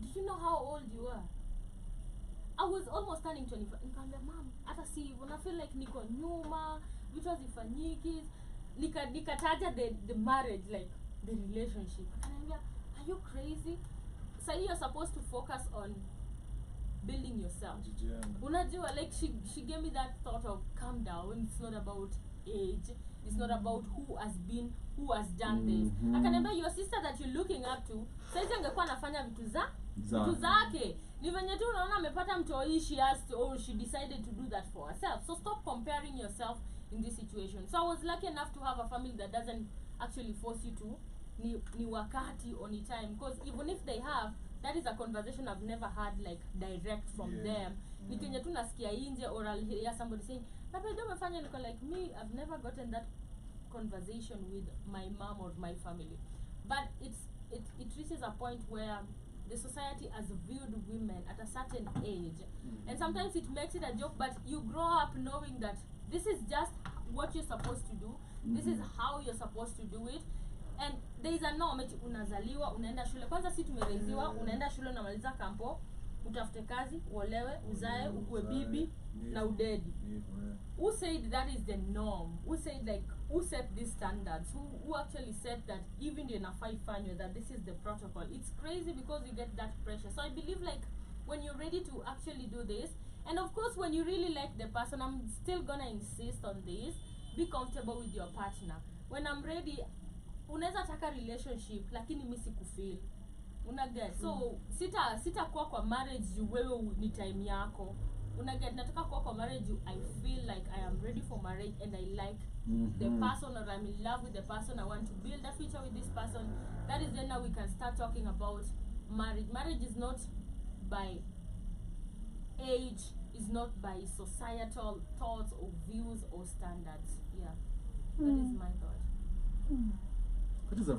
do you know how old you are? I was almost turning 25. Nikamwambia, mom, hata si hivyo, na feel like niko nyuma, vitu hazifanyiki. Nikataja the marriage, like the relationship. Akaniambia, are you crazy? So you're supposed to focus on building yourself. Unajua, like she gave me that thought of calm down. It's not about age. It's not about who has done this. Akaniambia, your sister that you're looking up to, sasa angekuwa anafanya vitu zake. Ni venye tu unaona amepata mtoi, she decided to do that for herself. So stop comparing yourself in this situation. So I was lucky enough to have a family that doesn't actually force you to ni wakati or ni time, because even if they have, that is a conversation I've never had like direct from them. Nikenye tu nasikia nje, or I'll hear somebody saying, "Napenda umefanya," niko like, me, I've never gotten that conversation with my mom or my family. But it reaches a point where the society has viewed women at a certain age, and sometimes it makes it a joke, but you grow up knowing that this is just what you're supposed to do. This is how you're supposed to do it. And there is a norm. Unazaliwa, unaenda shule. Kwanza si tumereziwa, unaenda shule, unamaliza kampo, utafute kazi, uolewe, uzae, ukue bibi na udedi. Who said that is the norm? Who set these standards? Who actually said that even in a that this is the protocol? It's crazy because you get that pressure. So I believe like when you're ready to actually do this, and of course when you really like the person, I'm still gonna insist on this, be comfortable with your partner. When I'm ready, unaweza taka relationship lakini mimi sikufeel. Unaget? So sita kwa marriage wewe ni time yako. Unaget? Nataka kwa marriage I feel like I am ready for marriage and I like the person, or I'm in love with the person. I want to build a future with this person. That is when now we can start talking about marriage. Marriage is not by age, is not by societal thoughts or views or standards. Yeah. That is my thought.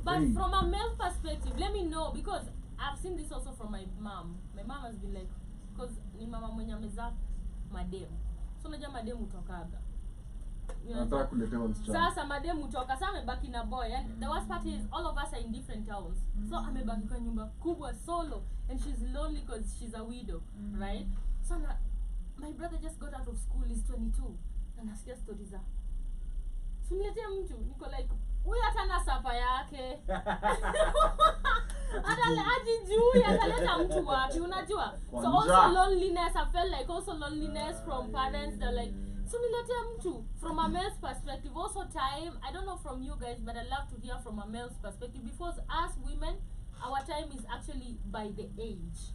But from a male perspective, let me know, because I've seen this also from my mom. My mom has been like, because ni mama mwenye amezaa madem. So unajua madem utokaga. Sasa madem utoka, sasa amebaki na boy, and the worst part is all of us are in different towns. So amebaki kwa nyumba kubwa solo, and she's lonely because she's a widow, right? So my brother just got out of school, he's 22, and nasikia stories za suniletea mtu, niko like, huyu hata na sapa yake. Ajijui ataleta mtu wapi, unajua? So also loneliness, I felt like also loneliness from parents. They're like, suniletea mtu. From a male's perspective, also time, I don't know from you guys, but I love to hear from a male's perspective, because as women, our time is actually by the age.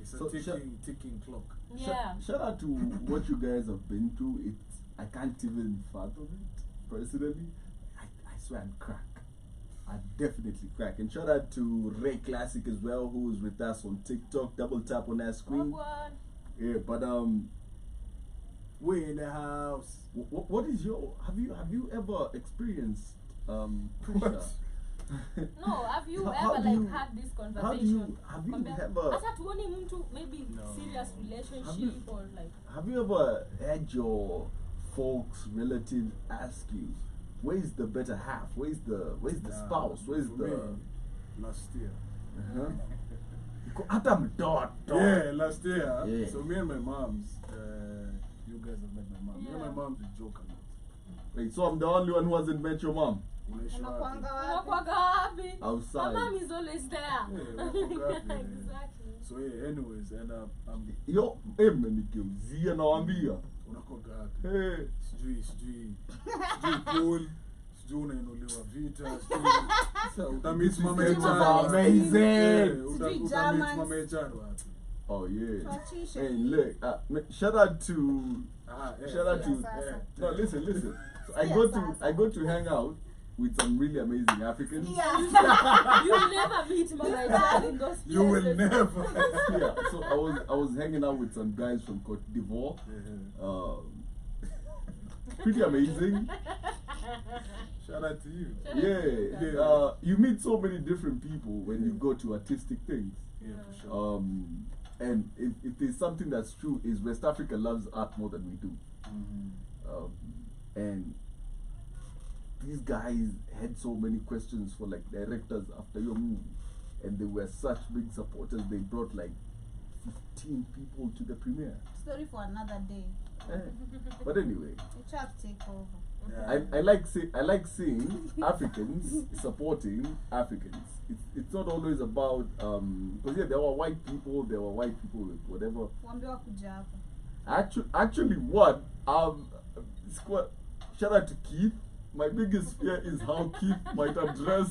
It's a ticking clock. Yeah. Shout out to what you guys have been through. I can't even fathom it personally. I swear I'd crack. I'd definitely crack. And shout out to Ray Classic as well, who's with us on TikTok. Double tap on that screen. Yeah, but we're in the house. What is your? Have you ever experienced pressure? No, have you How ever do like you- had this Have conversation? you ever Hata tuoni mtu maybe No. serious relationship or like have you ever had your folks, relatives ask you, where's the better half? Where's the spouse? Where's For the me, last year. hata mtoto? Yeah, last year. Yeah. So me and my moms, you guys have met my mom. Me and Yeah. my mom, we joke a lot. Wait, so I'm the only one who hasn't met your mom? Unaishi wapi? Unakuanga wapi? unakuwaga wapi? My Outside. mom is always there. Yeah, unakuwaga wapi? Exactly. So yeah, anyways, and I'm Yo, mmenigeuzia nawambia. unakuwaga wapi? Hey. Sijui pool, sijui unainuliwa vita, sijui utamit mama This is Echaro. amazing. Sijui Utamit Germans. mama Echaro wapi? Oh yeah. Tuachishe. Hey, look, shout out to Yeah. shout out to Yeah. no listen. So I Yeah, go sasa. to hang out with some really amazing Africans. Yeah. You will never meet Mama Echaro in those places. You will never. Yeah. So I was hanging out with some guys from Cote d'Ivoire. Pretty amazing. Shout out to you. Yeah. You meet so many different people when you go to artistic things. Yeah, for sure. And if there's something that's true is West Africa loves art more than we do. And these guys had so many questions for like directors after your movie, and they were such big supporters. They brought like 15 people to the premiere. Story for another day. But anyway, You try to take over. Yeah. I like seeing Africans supporting Africans. It's not always about because yeah, there were white people with whatever. Waambiwa kuja hapa. Actually, what shout out to Keith. My biggest fear is how Keith might address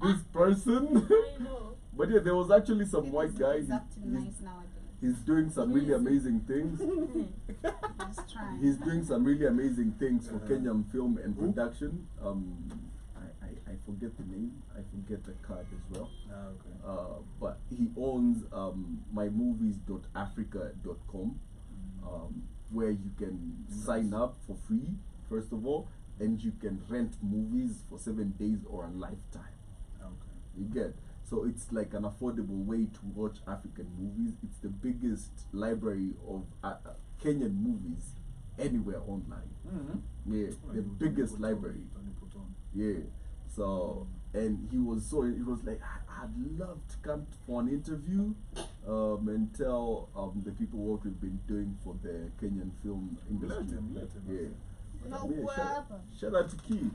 this person. I know. But yeah, there was actually some He's- white guy. He's acting nice nowadays. He's doing some really amazing things. He's trying. He's doing some really amazing things for Uh-huh. Kenyan film and Who? production. I forget the name. I forget the card as well. Okay. But he owns mymovies.africa.com, where you can sign up for free, first of all, and you can rent movies for 7 days or a lifetime. Okay. You get. So it's like an affordable way to watch African movies. It's the biggest library of Kenyan movies anywhere online. Yeah, the biggest library. Yeah. So, and he was like, I'd love to come for an interview and tell the people what we've been doing for the Kenyan film industry. Let him. Yeah. No, Yeah, hapa. shout out to Keith.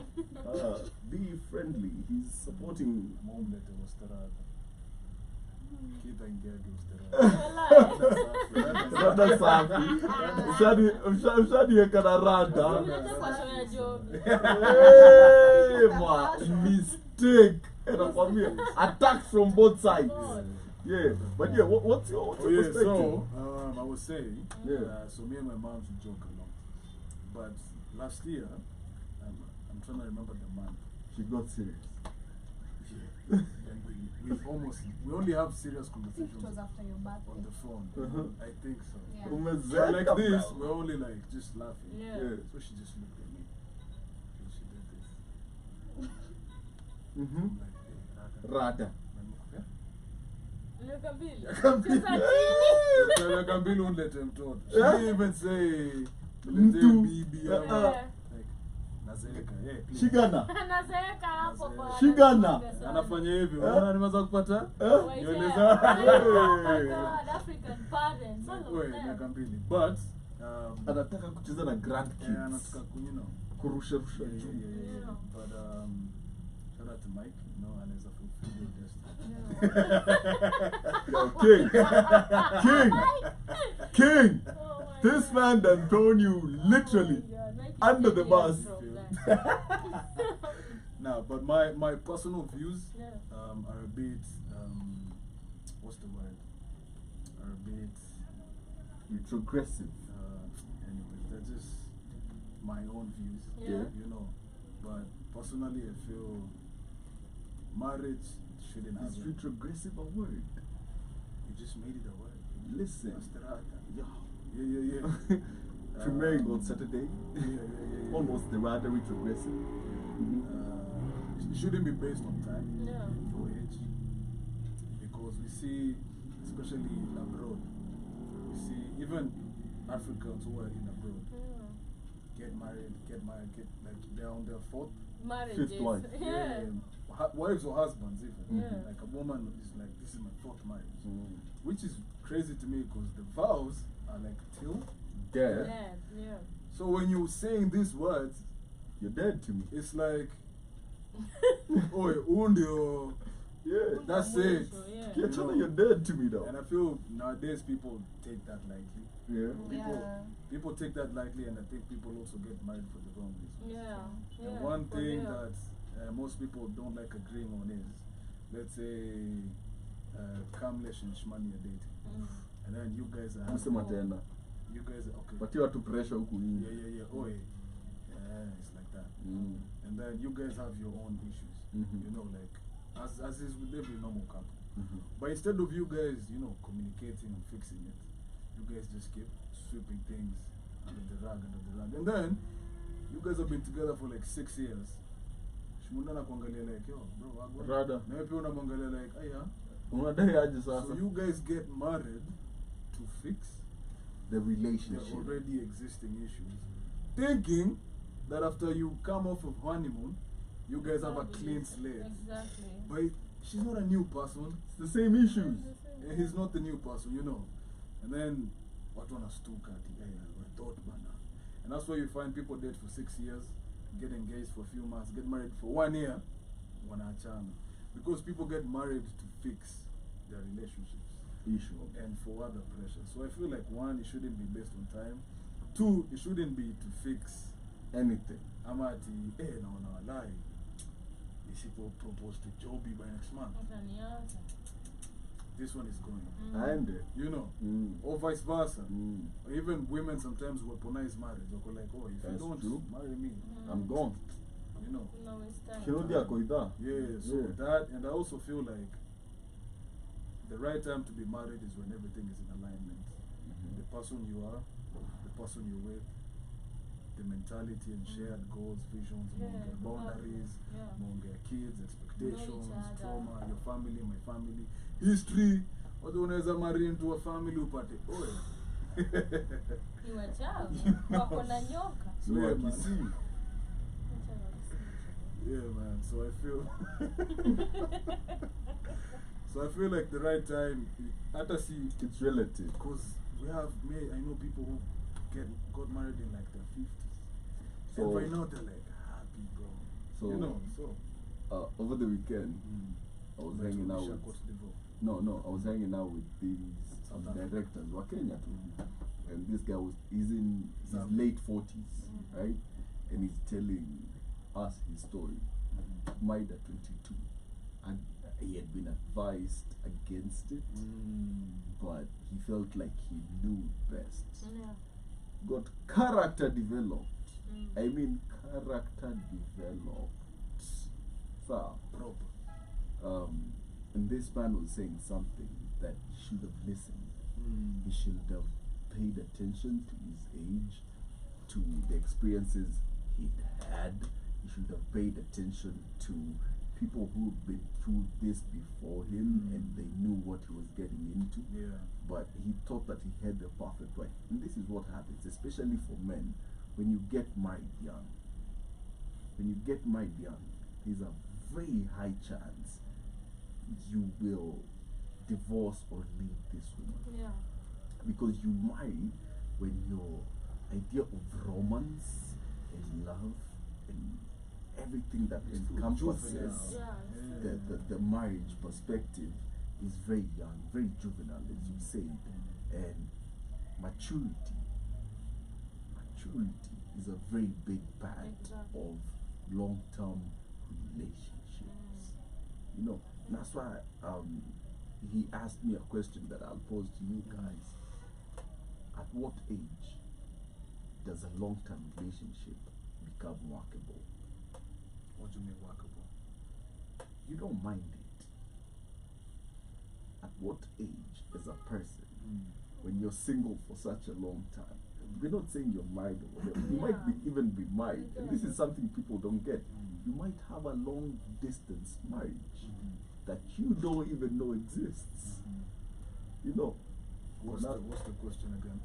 Be friendly. He's supporting. Mom let him starada. Kita ingege starada. Rada safi. Ushadiweka na rada. Unataka kwa show ya Joby. Hey, mistake. Nakwambia, attack from both sides. Yeah, but yeah, what's your Oh yeah, perspective? so I was saying, Yeah. so me and my mom should joke a lot, but last year, I'm trying to remember the month, She got serious. and we only have serious I think conversations it was after your birthday. on the phone. Uh-huh. I think so. Yeah. So Umezeka like this, bro. we're only like just laughing. Yeah. Yeah. So she just looked at me, and she did this. Mm-hmm. I'm like, hey, Rada. Rada. Yeah? Miaka mbili. Miaka Cheza chini. So like I'm being unlete mtoto. She Yeah? didn't even say Mtu. bibi. Yeah. Like nazeeka. Yeah, please. Shigana. Anazeeka hapo kwa Shigana. Anafanya hivi. Unaona nimeweza kupata? White Nywele hair. za- Oh my God, African parents, all of Wewe, them. miaka mbili. But Anataka kucheza na grandkids. anataka Kurusha rusha yeah, juu. Yeah. But shout out to Mike, anaweza fulfill your destiny. Yo, King. Oh my This God. man done thrown you literally Oh my God, Nike under the taking bus. us from that. Now, but my personal views Yeah. are a bit what's the word? Are a bit Retrogressive. anyways, they're just my own views. Yeah. But personally I feel marriage shouldn't Is have retrogressive a word? you just made it a word. Listen. Asterata. Yo. Yeah. Premiering on Saturday. Yeah. Almost the rather retrogressive. You it shouldn't be based on time Yeah. or age, because we see, especially abroad, we see even Africans who are in abroad Yeah. get married, get like they're on their fourth, Marriages. Fifth wife. Yeah. wives or husbands even. Yeah. Like a woman is like, this is my fourth marriage, Mm. which is crazy to me because the vows are like till. Dead. Yeah. Yeah. So when you're saying these words, You're dead to me. it's like, oh, undio. Yeah. That's it. Yeah. You're telling you're dead to me though. And I feel nowadays people take that lightly. Yeah. People take that lightly, and I think people also get married for the wrong reasons. Yeah. Yeah. And one for thing real. that most people don't like agreeing on is, let's say, Kamlesh and Shmani are dating, and then you guys are Kusema tena. you guys are okay. Patia watu pressure huku nje. Yeah. Oh, yeah, it's like that. Mm. And then you guys have your own issues. Mhm. You know, like as is with every normal couple. Mhm. But instead of you guys, communicating and fixing it, you guys just keep sweeping things under the rug. And then, you guys have been together for like 6 years. Shimundana kuangalia like, yo, bro, wagwan. Rada. Na wewe pia unamwangalia like, aya. Unadai aje sasa? So you guys get married to fix The the relationship. already existing issues, thinking that after you come off of honeymoon, you guys have a clean slate. Exactly. But she's not a new person. It's the same issues. And he's not the new person, And then, what one has two thought bana. And that's why you find people date for 6 years, get engaged for a few months, get married for 1 year, wanaachana. Because people get married to fix their relationships Issue. and for other pressures. So I feel like one, it shouldn't be based on time. Two, it shouldn't be to fix Anything. amati, no, lie. These people propose to Joby by next month. Utaniacha. This one is going. Aende. Mm. Or vice versa. Mm. Or even women sometimes weaponize marriage. They go like, oh, if That's you don't true. marry me, I'm gone. No waste time. Kirudi ako idhaa. Yeah, so Yeah. that, and I also feel like the right time to be married is when everything is in alignment. Mhm. The person you are, the person you're with, the mentality and shared goals, visions, Yeah, among boundaries, yeah. among kids, expectations, other. trauma, your family, my family, history. Watu unaweza marry into a family upate. Oh, Ni wachawi. Wako na nyoka. Ni Yeah, wa man. Kisii. yeah, man. So I feel. So I feel like the right time. Hata see, It's relative. because I know people who got married in like their 50s. So- And by now they're like happy, bro. So- Over the weekend, I was hanging out with I was hanging out with these South Africa. directors, wa Kenya too. And this guy he's in his South- late 40s, right? And he's telling us his story. Married at 22, and he had been advised against it, but he felt like he knew best. Yeah. Got character developed. I mean, character developed. So, Proper. and this man was saying something that he should have listened. He should have paid attention to his age, to the experiences he'd had. He should have paid attention to people who'd been through this before him and they knew what he was getting into. Yeah. But he thought that he had the perfect wife. And this is what happens, especially for men, when you get married young. When you get married young, there's a very high chance you will divorce or leave this woman. Yeah. Because you marry when your idea of romance and love and everything that It's too encompasses juvenile. the marriage perspective is very young, very juvenile, as you said. And maturity is a very big part Exactly. of long-term relationships. You know, that's why he asked me a question that I'll pose to you guys. At what age does a long-term relationship become workable? What do you mean workable? You don't mind it. At what age, as a person, when you're single for such a long time, we're not saying you're married or whatever, you might even be married, and this is something people don't get. you might have a long distance marriage that you don't even know exists. You know, What's the question again?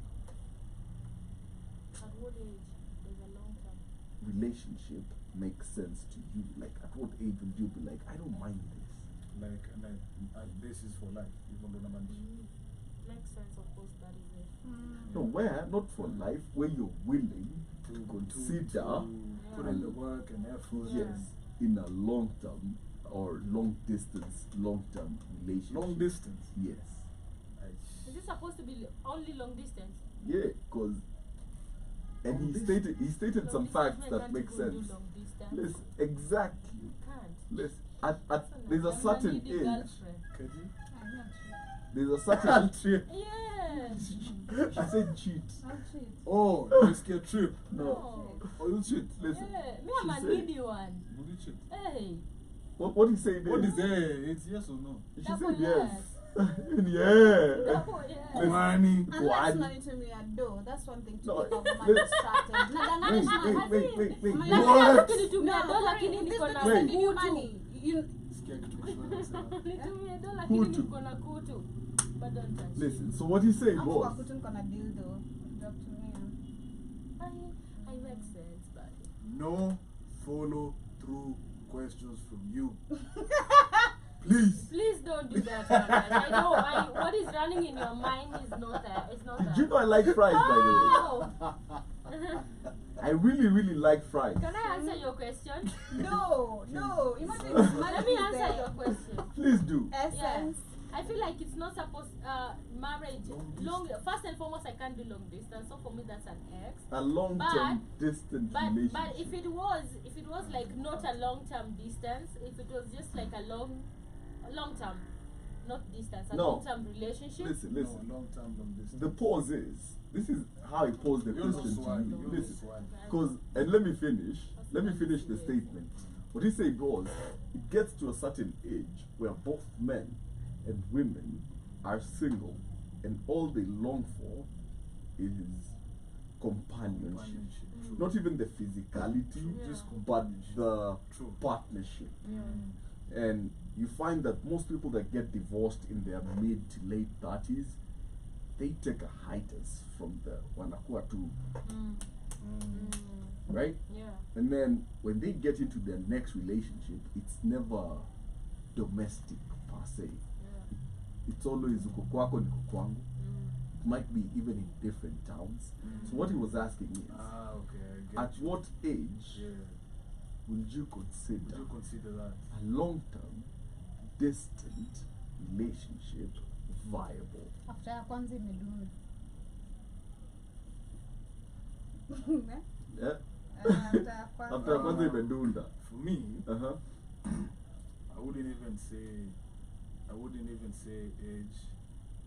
At what age is a long term? relationship makes sense to you? Like, at what age would you be like, I don't mind this? Like this is for life, even though Makes sense, of course, that is it. No, where, not for life, where you're willing to consider, put in the work and effort. yes, in a long term or long distance, long term relationship. Long distance. Yes. Is it supposed to be only long distance? Yeah, because, and Long he stated Long some distance facts men that can't make go do sense. long distance. Listen, exactly. You can't. Listen, there's a I'm certain gonna need a age. girlfriend. Could you? I'm not sure. There's a certain Yes. I said cheat. I'll cheat. Oh, risky a trip. No. Cheat. Oh, you cheat. Listen. Yeah. Me, she I'm a said- needy one. Would you cheat? Hey. What he saying What is, is there? It's yes or no? she Double said yes. yeah. Double yes. Listen. Money. Unless One. money to me a door, that's one thing to No, make a woman wait. distracted. Wait. Lakini dola lakini if this niko nigga na sending you kutu. money, you Sikia kitu kishwani sana. Nitumie dola lakini Kutu. niko na kutu. But don't touch. Listen, so what he's saying hapo kwa was, kutu niko na dildo. Drop to me. I make sense, but No follow through questions from you. Please. please don't do that. I know what is running in your mind is not that. It's not did that. you know I like fries, by the Oh! way? I really like fries. Can I answer your question? No. Imagine Let me answer your question. Please do. essence. I feel like it's not supposed marriage first and foremost I can't do long distance, so for me that's an X. A long-term distance But relationship. if it was like not a long term distance, if it was just like a long term, not distance, a No. long term relationship. Listen. No, long time, long distance. The pause is, this is how I pose the Yours question is to swag. you. Yours is Listen, swag. because, and let me finish the statement. What he said was, it gets to a certain age where both men and women are single, and all they long for is companionship. Companionship. True. Not even the physicality, Yeah. Just but companionship. the True. partnership. Yeah. And you find that most people that get divorced in their mid to late 30s, they take a hiatus from the wanakuwa tu, right? Yeah. And then when they get into their next relationship, it's never domestic per se. Yeah. It's always uko kwako niko kwangu. It might be even in different towns. So what he was asking is, Okay, I get at you. what age Yeah. would you Would consider you consider that? a long-term, distant relationship viable? After ya kwanza imedunda. Yeah? After ya kwanza. After kwanza imedunda. For me, Uh-huh. I wouldn't even say age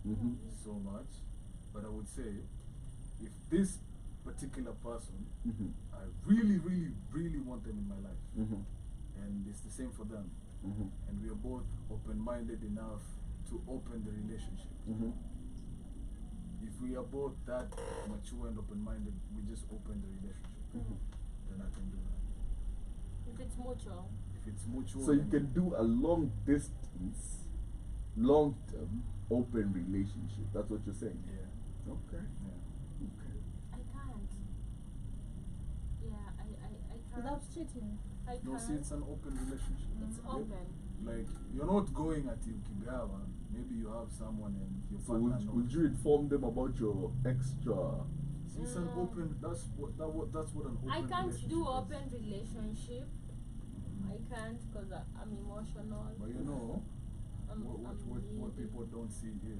Mm-hmm. so much, but I would say if this particular person, Mm-hmm. I really want them in my life, Mm-hmm. and it's the same for them, Mm-hmm. and we are both open-minded enough to open the relationship. Mm-hmm. If we are both that mature and open-minded, we just open the relationship. Mhm. Then I can do that. If it's mutual. If it's mutual, So you and- can do a long distance, long term, open relationship. That's what you're saying? Yeah. Okay. Yeah. Okay. I can't. Yeah, I can't. Without cheating. I No, can't. see, it's an open relationship. It's open. Like, you're not going at Ukigawa. Maybe you have someone and your So partner would knows. you inform them about your extra? See, it's an No. open. That's what an open. I can't relationship do is. open relationship. I can't because I'm emotional. But you know, I'm what needy. people don't see is,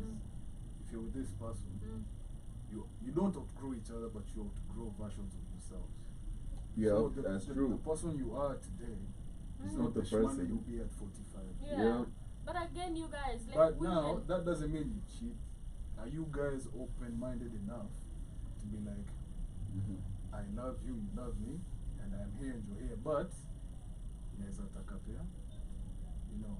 if you're with this person, Mm. you don't outgrow each other, but you outgrow versions of yourselves. Yeah, So that's the true. person you are today is Mm. not Not the the Shmani person. you'll be at 45. Yeah. Yeah. But again, you guys, like But women, now, that doesn't mean you cheat. Are you guys open-minded enough to be like, Mm-hmm. I love you, you love me, and I'm here and you're here, but naeza taka pia, you know,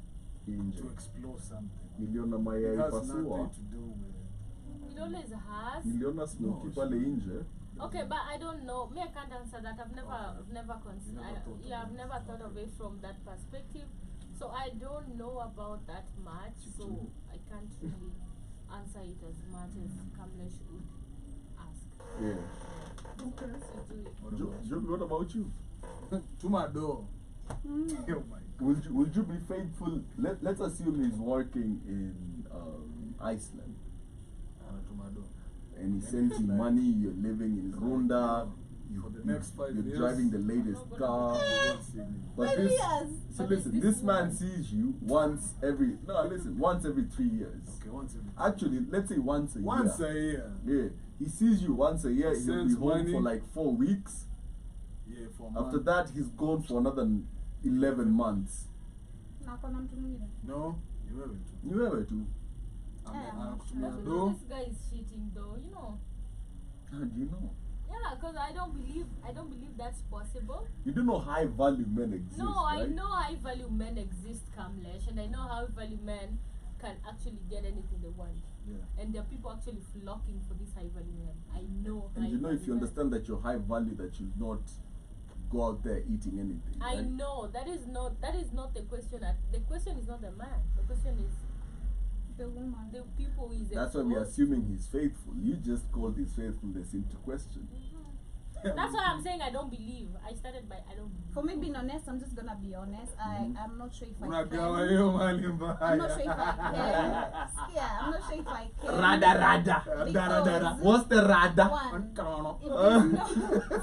Inje. to explore something. Niliona It mayai has pasua. nothing to do with. it always has. Niliona smoky No, pale nje. Okay, but I don't know. Me, I can't answer that. I've never I've never thought of it from that perspective. So I don't know about that much. So I can't really answer it as much as Kamlesh would ask. Yeah. Okay. What about you? To my door. Oh my God. Would you be faithful? Let's assume he's working in Iceland. To my door. And he sends you money, you're living in Runda, For the next 5 you're years. driving the latest car. But 5 this, years. so But listen, is this this man one- sees you once every 3 years. Okay, once every. Actually, let's say once a Once year. a year. Yeah, he sees you once a year. He He'll be sends home money. for like 4 weeks. Yeah, for a After month. that, he's gone for another 11 months. Na kuna mtu mwingine. No, you have it. You ever too? Anakutumia You do. know, this guy is cheating, though. You know. How do you know? Yeah, because I don't believe that's possible. You do know high value men exist, No, right? I know high value men exist, Kamlesh, and I know high value men can actually get anything they want. Yeah. And there are people actually flocking for these high value men. I know. And you know, if you high-value men. understand that you're high value, that you not go out there eating anything. I right? know that is not the question. The question is not the man. The question is The woman. the people who is. That's why we're exposed. assuming he's faithful. You just called his faithfulness into question. That's why I'm saying I don't believe. I started by I don't believe. For me, being honest, I'm just gonna be honest. I'm not sure if I Unagawa can. hiyo mali mbaya. I'm not sure if I can. Yeah, I'm not sure if I can. Rada. Because What's the rada? one,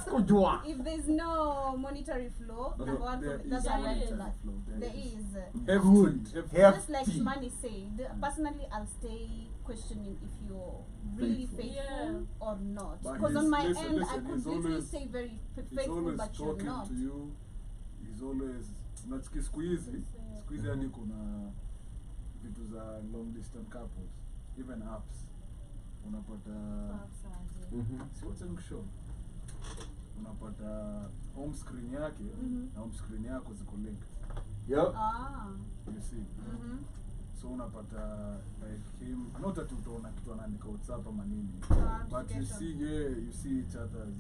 Kujua. if there's no monetary flow, number one, There for me, that's is a red no flag. flow, There is. is. Good. Just like Shmani said, personally, I'll stay questioning if you're really Faithful. faithful or not. But Because he's- on my listen, end, I listen, could he's literally always- say very He's faithful, always but you're talking not. to you. He's always unasikia siku hizi hadi kuna vitu za long distance couples, even apps unapata si what's in show unapata home screen yake na home screen yako ziko linked, Yep. you see. So unapata like him not that utaona kitu anaandika WhatsApp ama nini, but you see you see each other's,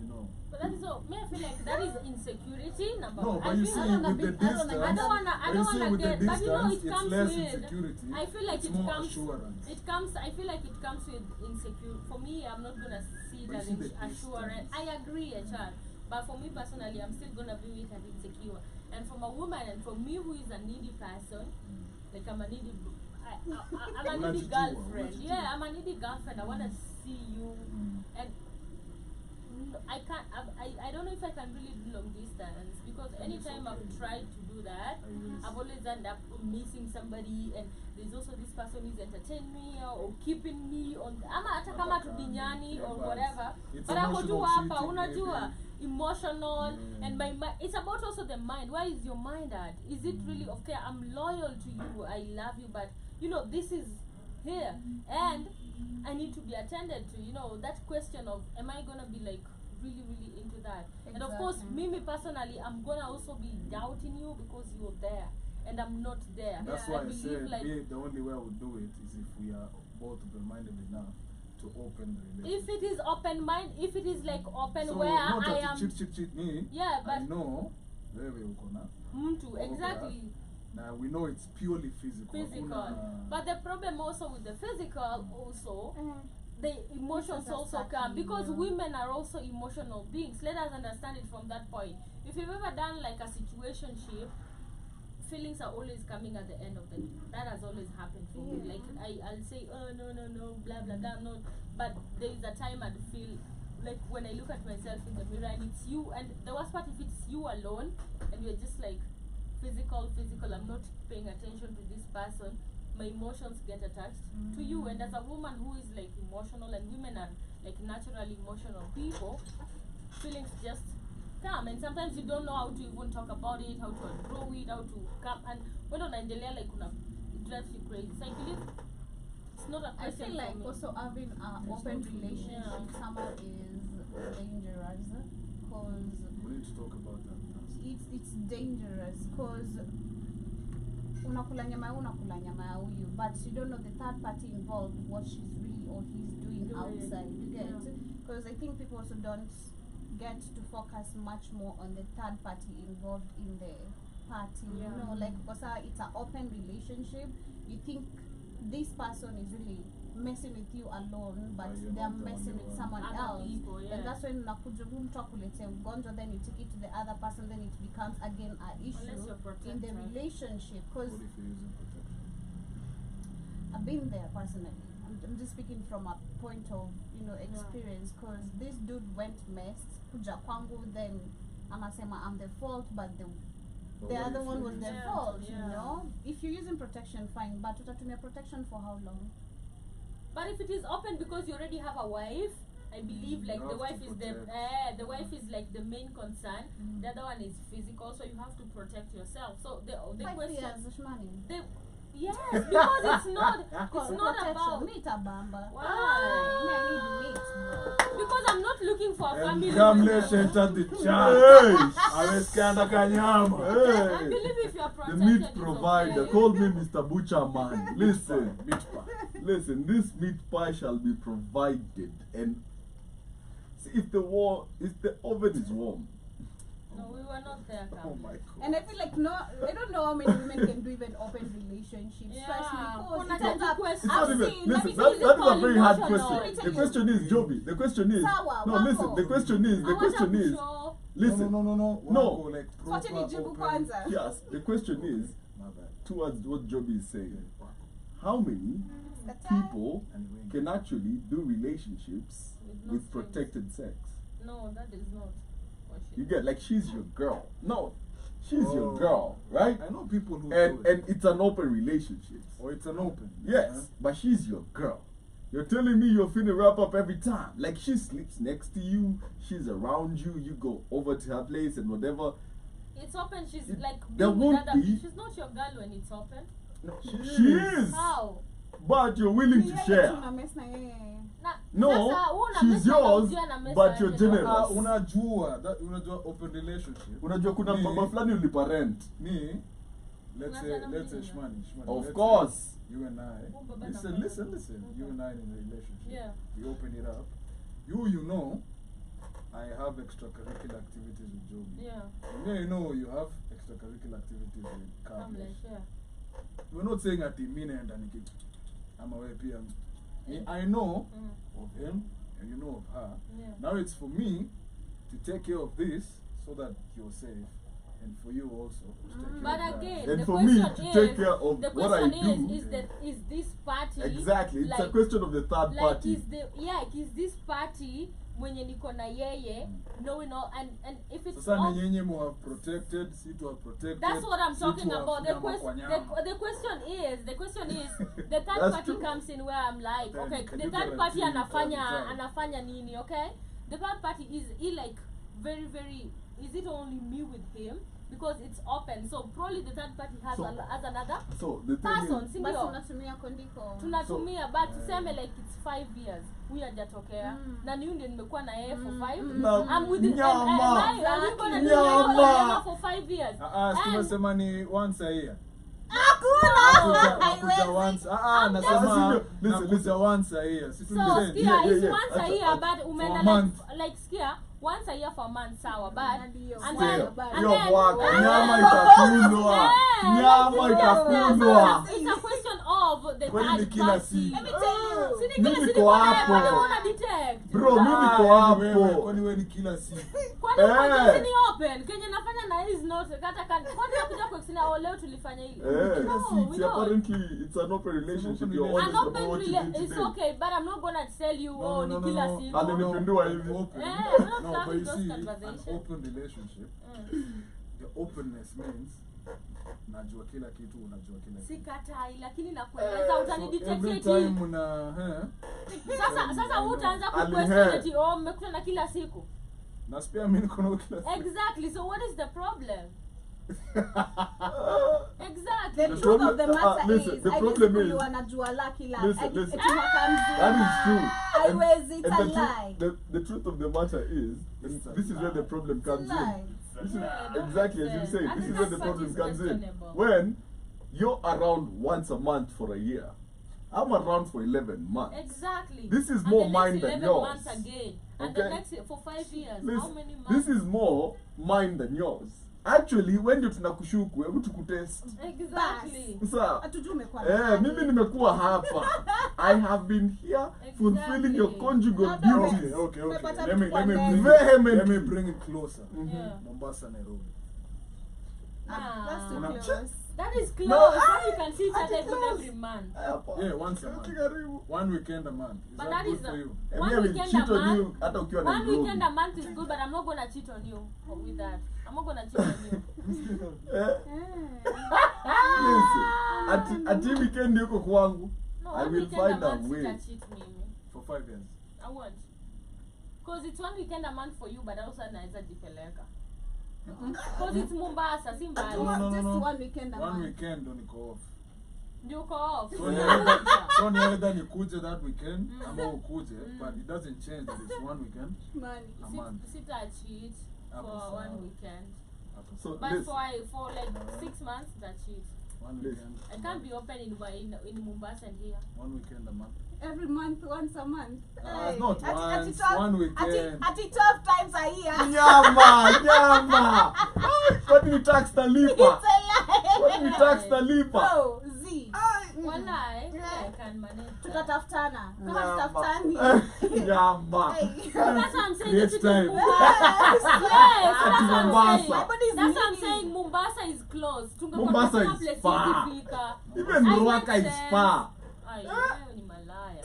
you know. But that is all. Me, I feel like that is insecurity. Number No, one. but I you feel see, I don't with the wanna be- I don't distance, wanna- I don't wanna with the get, but you know distance, it it's comes less with. insecurity. I feel like It's it more comes. assurance. I feel like it comes with insecurity. For me, I'm not gonna see But it as you see the assurance. distance. I agree, Echad. But for me personally, I'm still gonna view it as insecure. And from a woman, and for me who is a needy person, like I'm a needy. I'm a needy Unajijua, girlfriend. unajijua. Yeah, I'm a needy girlfriend. I wanna see you, and I can't. I don't know if I can really do long distance because anytime I've tried to do that, I've always ended up missing somebody, and there's also this person who's entertaining me or keeping me on. Ama hata kama tudinyani or whatever. It's But ako tu emotional hapa, cheating, unajua, maybe. emotional, and my mind. It's about also the mind. Where is your mind at? Is it really okay? I'm loyal to you. I love you, but you know this is here, and I need to be attended to. You know that question of am I gonna be like really into that? And of course, Exactly. me personally, I'm gonna also be doubting you because you're there and I'm not there. That's I why I believe, said like, the only way I would do it is if we are both open-minded enough to open the relationship. if it is open mind, if it is like open So where not I that am cheat me. Yeah, I but know wewe uko na mtu exactly now we know it's purely physical. physical. Hakuna- But the problem also with the physical also the emotions also come because women are also emotional beings. Let us understand it from that point. If you've ever done like a situationship, feelings are always coming at the end of the day. That has always happened for me. Like I'll say, oh no, blah blah blah, no. But there is a time I'd feel like when I look at myself in the mirror and it's you, and the worst part if it's you alone and you're just like physical, I'm not paying attention to this person, my emotions get attached to you. And as a woman who is like emotional, and women are like naturally emotional people, feelings just come, and sometimes you don't know how to even talk about it, how to grow it, how to come, and when unaendelea like it drives you crazy. So I believe it's not a I question feel like for me. also having an open relationship with someone is dangerous because We need to talk about that. it's dangerous because unakula nyama ya huyu, but you don't know the third party involved, what she's really or he's doing outside. You get? because I think people also don't get to focus much more on the third party involved in the party. Yeah. You know, like because it's an open relationship. You think this person is really messing with you alone, but you're they're not the messing only with one. someone Other else. people, And yeah. that's when unakuja mtu akulete ugonjwa, then you take it to the other person, then it becomes again an Unless issue you're in the protected. relationship. Because What if you're using protection? I've been there personally. I'm just speaking from a point of experience. Because this dude went messed kuja kwangu, then anasema I'm the fault, but the But what other if one you're was the using- fault. Yeah. You know, if you're using protection, fine, but utatumia protection for how long? But if it is open because you already have a wife, I believe like You the have wife to is the wife is like the main concern. The other one is physical, so you have to protect yourself. So the 5 question, years, Shmani. yes, because it's not about meat abamba. Why? I need meat, bro. because I'm not looking for a And family. Gamlesh entered the chat. Hey! Ameskanda kanyama. I Hey! believe if you're The protected, meat it's provider okay. called me Mr. Butcher Man. Listen, Meat pie. listen. This meat pie shall be provided, and see if the oven is warm. No, we were not there. Oh Kam. my god. And I feel like I don't know how many women can do even open relationships. Yeah. Trust me, because Kuna it ends up. question. It's not I've even. seen- Listen, let me that tell you, is a call very hard emotional. question. Let me The tell question is, Joby. The question is. Sawa, No, wako. listen. The question is. The I want question to is. show- Listen. No. No. Wako, like Wacha proper nijibu open- kwanza. Yes. The question is My bad. towards what Joby is saying. Yeah, wako. How many people Anyway. can actually do relationships With no with strings. protected sex? No, that is not what she You get like she's your girl. No, she's your Oh. girl, right? I know people who And do it. it's an open relationship. Or it's an open. Yes, but she's your girl. You're telling me you're finna wrap up every time. Like she sleeps next to you, she's around you, you go over to her place and whatever. It's open. She's It- like there being with won't other be- people. She's not your girl when it's open. No, she is. How? But you're willing to share. Na, No, sasa, wewe una she's mess na yours, uzia na mess but na you're yeye. generous. Unajua open relationship. Unajua kuna Me- mbaba fulani ulipa rent. Me, let's say Unajua let's say nini? Shmani. Of let's course. say you and I. Oh, baba Listen, na listen, baba. listen. You and I in a relationship. Yeah. We open it up. You know, I have extracurricular activities with Joby. Yeah. You know you have extracurricular activities with Kamlesh, Kamlesh. yeah. We're not saying at the minute and I'm away PM. I know Mm. of him and you know of her. Yeah. Now it's for me to take care of this so that you're safe, and for you also to take care But of that. again, And the for me question to is, take care of the what I question do. is this party Exactly, it's a like- question of the third like party. is this party mwenye niko na yeye knowing all and if it's Sasa all- ni nyenye mu have protected, si to have protected. that's what I'm si talking to have about. nyama kwa nyama. The question is the third That's party true. comes in where I'm like, Then okay, can the you third party guarantee all the time? anafanya nini, okay? The third party is he like very very, is it only me with him? Because it's open, so probably the third party has So- has another So the thing person, is, si Basi ndio? unatumia kondiko. Tunatumia but tuseme like it's 5 years huyu hajatokea na ni ndio nimekuwa na yeye for 5. Na I'm with him nyama. and we gonna do Nyama. nyama for 5 years. And- Tunasema ni once a year. Hakuna. Nakuja once. I'm Nasema just- listen, nakuja once a year. Si So tulisema. skia Yeah, is yeah. once a Acha- year but umeenda a month. like skia once a year for a month sawa but Ndio. and Swear. then Swear. and hiyo then mwaka and nyama then- itakulwa, Yeah, nyama like, itakulwa. it's a question of the Kwani ni third kila party. siku? Let me tell you. Si ni Mimi kila niko siku bwana, hapo. kwani una detect? Bro, mimi niko hapo. Kwani wewe ni kila siku? Kwani Eh. umoja si ni open? Kenye nafanya na is not kata kwani nakuja kuexina oh leo tulifanya hili. Eh, No, see, we see, don't. apparently it's an open relationship. open You're relationship. honest An about open what you rela- did it's today. okay, but I'm not gonna tell you oh ni kila siku. Ale- Nilipindua hivi. Open. Eh, we're not No, having but you those see, an conversations. open relationship, the openness means najua kila kitu, unajua kila kitu. Sikatai lakini nakueleza So utanidetect every eti. time una Sasa wewe utaanza Ali kuquestion hair. eti oh mmekutana kila siku. na spare mimi niko na kila siku. Exactly. So what is the problem? The Exactly. The truth of the problem- matter listen, is, the I problem guess is- wanajua la kila. Listen, I- listen. eti mwaka mzima. That is true. Haiwezi, it's And a the lie. the truth of the matter is, and It's a this is where the problem It's a comes in. lie. This is Yeah, exactly as you 100%. say. I This think is where the that problem part is comes in. questionable. When you're around once a month for a year, I'm around for 11 months. Exactly. This is And more the next mine than 11 yours. months again. And Okay. the next for 5 years, This, how many months? this is more mine than yours. Actually, when ndio tunakushuku, hebu tukutest. Exactly. Sawa. Hatujui umekuwa Mimi nimekuwa hapa. I have been here fulfilling your conjugal Labda duties. Okay. Umepata Let me mtu kwa bring ndani. Vehemently. let me bring it closer. Yeah. Mombasa, Nairobi. That's too Una- close. That is close. No, Now you can see each other even close. every month. Yeah, once a month. Karibu. 1 weekend a month. Is But that that good is for you? And one me, I will weekend cheat a on you month. hata ukiwa One Nairobi. weekend a month is good, but I'm not gonna cheat on you with that. I'm not gonna cheat on you. Listen, ati weekend yuko kwangu. No, I one will weekend find a a month way. cheat me. For 5 years. I won't. Cause it's one weekend a month for you, but also naweza jipeleka. Cause it's Mombasa, si mbali. No. Just one weekend a 1 month. weekend ndo niko off. Ndio uko off. So ni either nikuje that weekend ama ukuje, but it doesn't change that it's 1 weekend Money. a month. Sita cheat Hapo for sawa. 1 weekend. So But listen, for like 6 months, that cheat. 1 weekend. I can't be open in Mombasa and here. 1 weekend a month. Every month, once a month. Not once, 1 weekend. At 12 times a year. nyama. Kwani ni tax talipa? It's a lie. Kwani ni tax talipa? Oh, Z. Walai, I can manage. that. Tutatafutana. Kama Nyama. tutafutani. Nyama. Hey. That's what I'm saying. Create you should time. do Mombasa. Yes, that's what I'm Mombasa. saying. My body is That's what I'm needy. saying. Mombasa is close. Mombasa Tungepata is place far. ikifika. Even I Ruaka make is sense. far. Ay, wewe ni malaya.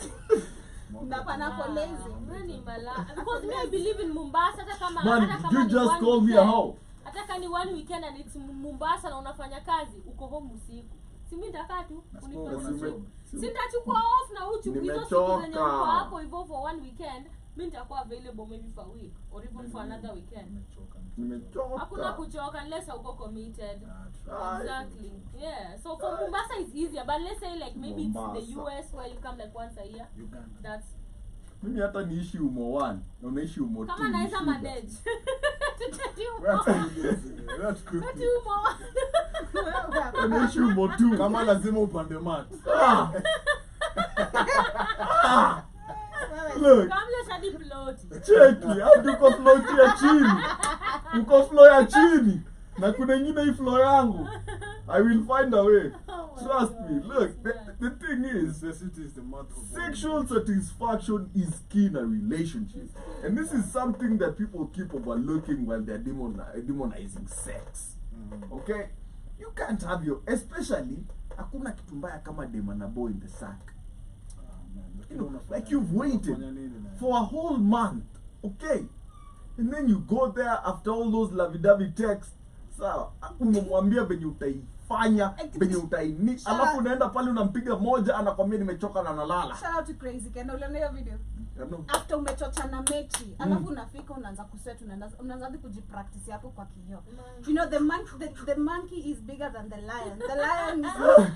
Napana for lazy. Wewe ni malaya. Because me I believe in Mombasa hata kama Man, hata kama you ni just one call me a weekend. hoe. Hata kama ni one weekend and it's Mombasa na unafanya kazi, uko home usiku. Si mimi nitakaa tu unipe Nasikia usiku. unasema. Si nitachukua off na uchukue hizo siku zenye Nimechoka. uko hapo hivyo for one weekend. Mimi nitakuwa available maybe for a week or even for another weekend. Nimechoka. Hakuna Nimechoka. kuchoka unless uko committed. Ah, Exactly. Yeah. So for Mombasa it's easier, but let's say like maybe it's Mombasa. the US where you come like once a year. Uganda. That's Mimi hata niishi umo 1 na unaishi umo 2. kama naweza manage. That's good. Unaishi umo 2. Kama lazima upande mat. Ah. Ah. Look, Kamle shadi ploti. cheki, hadi uko floor ya chini. Uko floor ya chini. Na kuna ingine hii floor yangu. I will find a way. Oh my Trust God. me. Look, the thing is, Necessity is the month of sexual satisfaction is key in a relationship. And this is something that people keep overlooking while they're demonizing sex. Okay? You can't have your, especially, hakuna kitu mbaya kama dem and a boy in the sack. You know, like you've waited for a whole month, okay? And then you go there after all those lovey-dovey texts. Sawa, unamwambia venye utaifanya, venye utaini, alafu unaenda pale unampiga moja anakwambia nimechoka na nalala. Shout out to Crazy Ken. Uliona hiyo video? No. After umechocha na mechi, alafu unafika unaanza kusweat, unaanza hadi kujipractice hapo kwa kioo. You know the monkey is bigger than the lion. The lion is,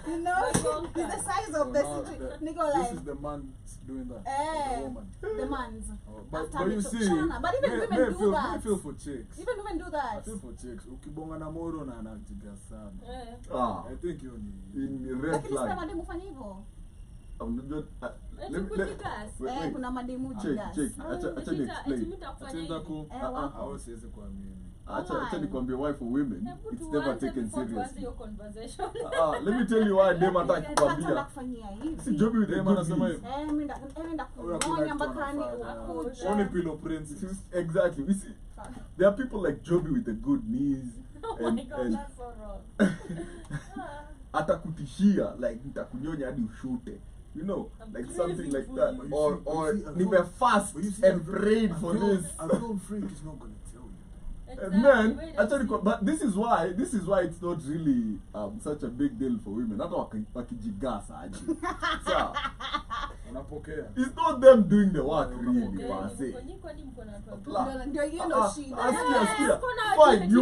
you know, is the size of the city. Niko This like is the man doing that. The woman. the man's. But After you see, amechokana. But even women do that. I feel for chicks. Even women do I that. feel for chicks. Ukibonga na moro na anajiga sana. Eh. Ah, I think you need. in red Lakini sasa flag. mademu fanya hivyo. Unajua, Eti let- kujigas. wait. Kuna mademu Check, jigas. check. Acha ni explain. Atenda ku. wako. Au siwezi kuamini. Acha nikwambie why for women, it's never taken seriously. Let me tell you why dem hataki Hata kukwambia. kufanyia Si hivi. Joby with the Dem good anasema knees. hivi. Mimi nenda kunyonya mpaka ni Only ukuja. pillow princess. Exactly. We see, there are people like Joby with the good knees. Oh my God, that's so wrong. Atakutishia like nitakunyonya hadi ushute. You know, I'm like craving something like for that. you. Or nime fast But you see, and prayed for this. A real freak is not gonna tell you. And then, actually, but this is why it's not really such a big deal for women. Hata wakijigasa aje. So, Unapokea. it's not them doing the work really, per se. Ndio hiyo ndo shida. Askia. Fine,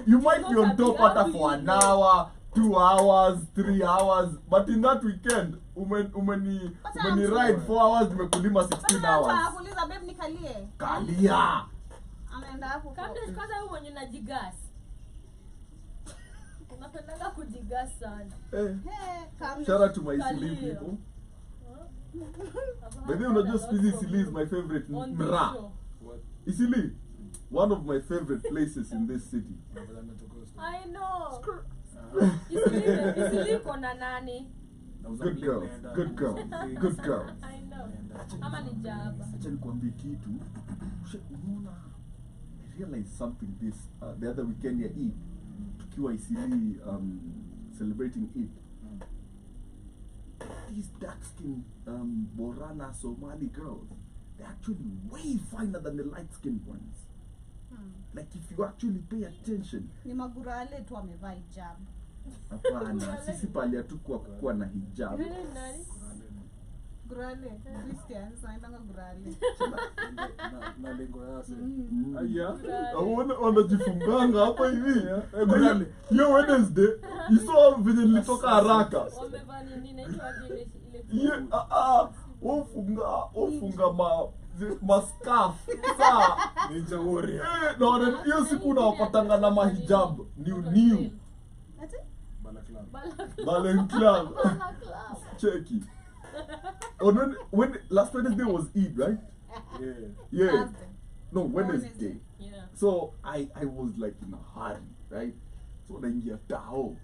you might be on top hata for an hour, 2 hours, 3 hours, but in that weekend, umeni ride 4 hours, nimekulima 16 hours. Anakuuliza babe nikalie. Kalia. Anaenda hapo. Kwanza wewe mwenye unajigas. Unapendanga kujigas sana. Shout out to my silly people. But then unajua squeezy silly is my favorite On this mra. show. Isili, one of my favorite places in this city. I know. Uh-huh. Isili kona nani? Good girls, good girls, good girls. I know. Ama ni jaba. Acha nikwambie kitu. Unaona, I realized something the other weekend ya Eid. Tukiwa Isili celebrating Eid. These dark-skinned Borana Somali girls, they're actually way finer than the light-skinned ones. Like if you actually pay attention. Ni magurale tu amevaa hijab. Hapana, sisi pale hatukuwa kukuwa na hijab. Nani? Gurale, Christians, wanaitanga gurale. Na lengo yase. Aya, wanajifunganga hapa hivi. Yo Wednesday, iso venye nilitoka haraka. Wamevaa nini naitwa ile Ofunga mascarf saa Ninja warrior. naona hiyo siku nawapatanga na mahijab new Ati? Balenclaw cheki. When last Wednesday was Eid, right? Yeah. Thursday. No, Wednesday. Yeah. So I was like in a hurry, right? So naingia tao.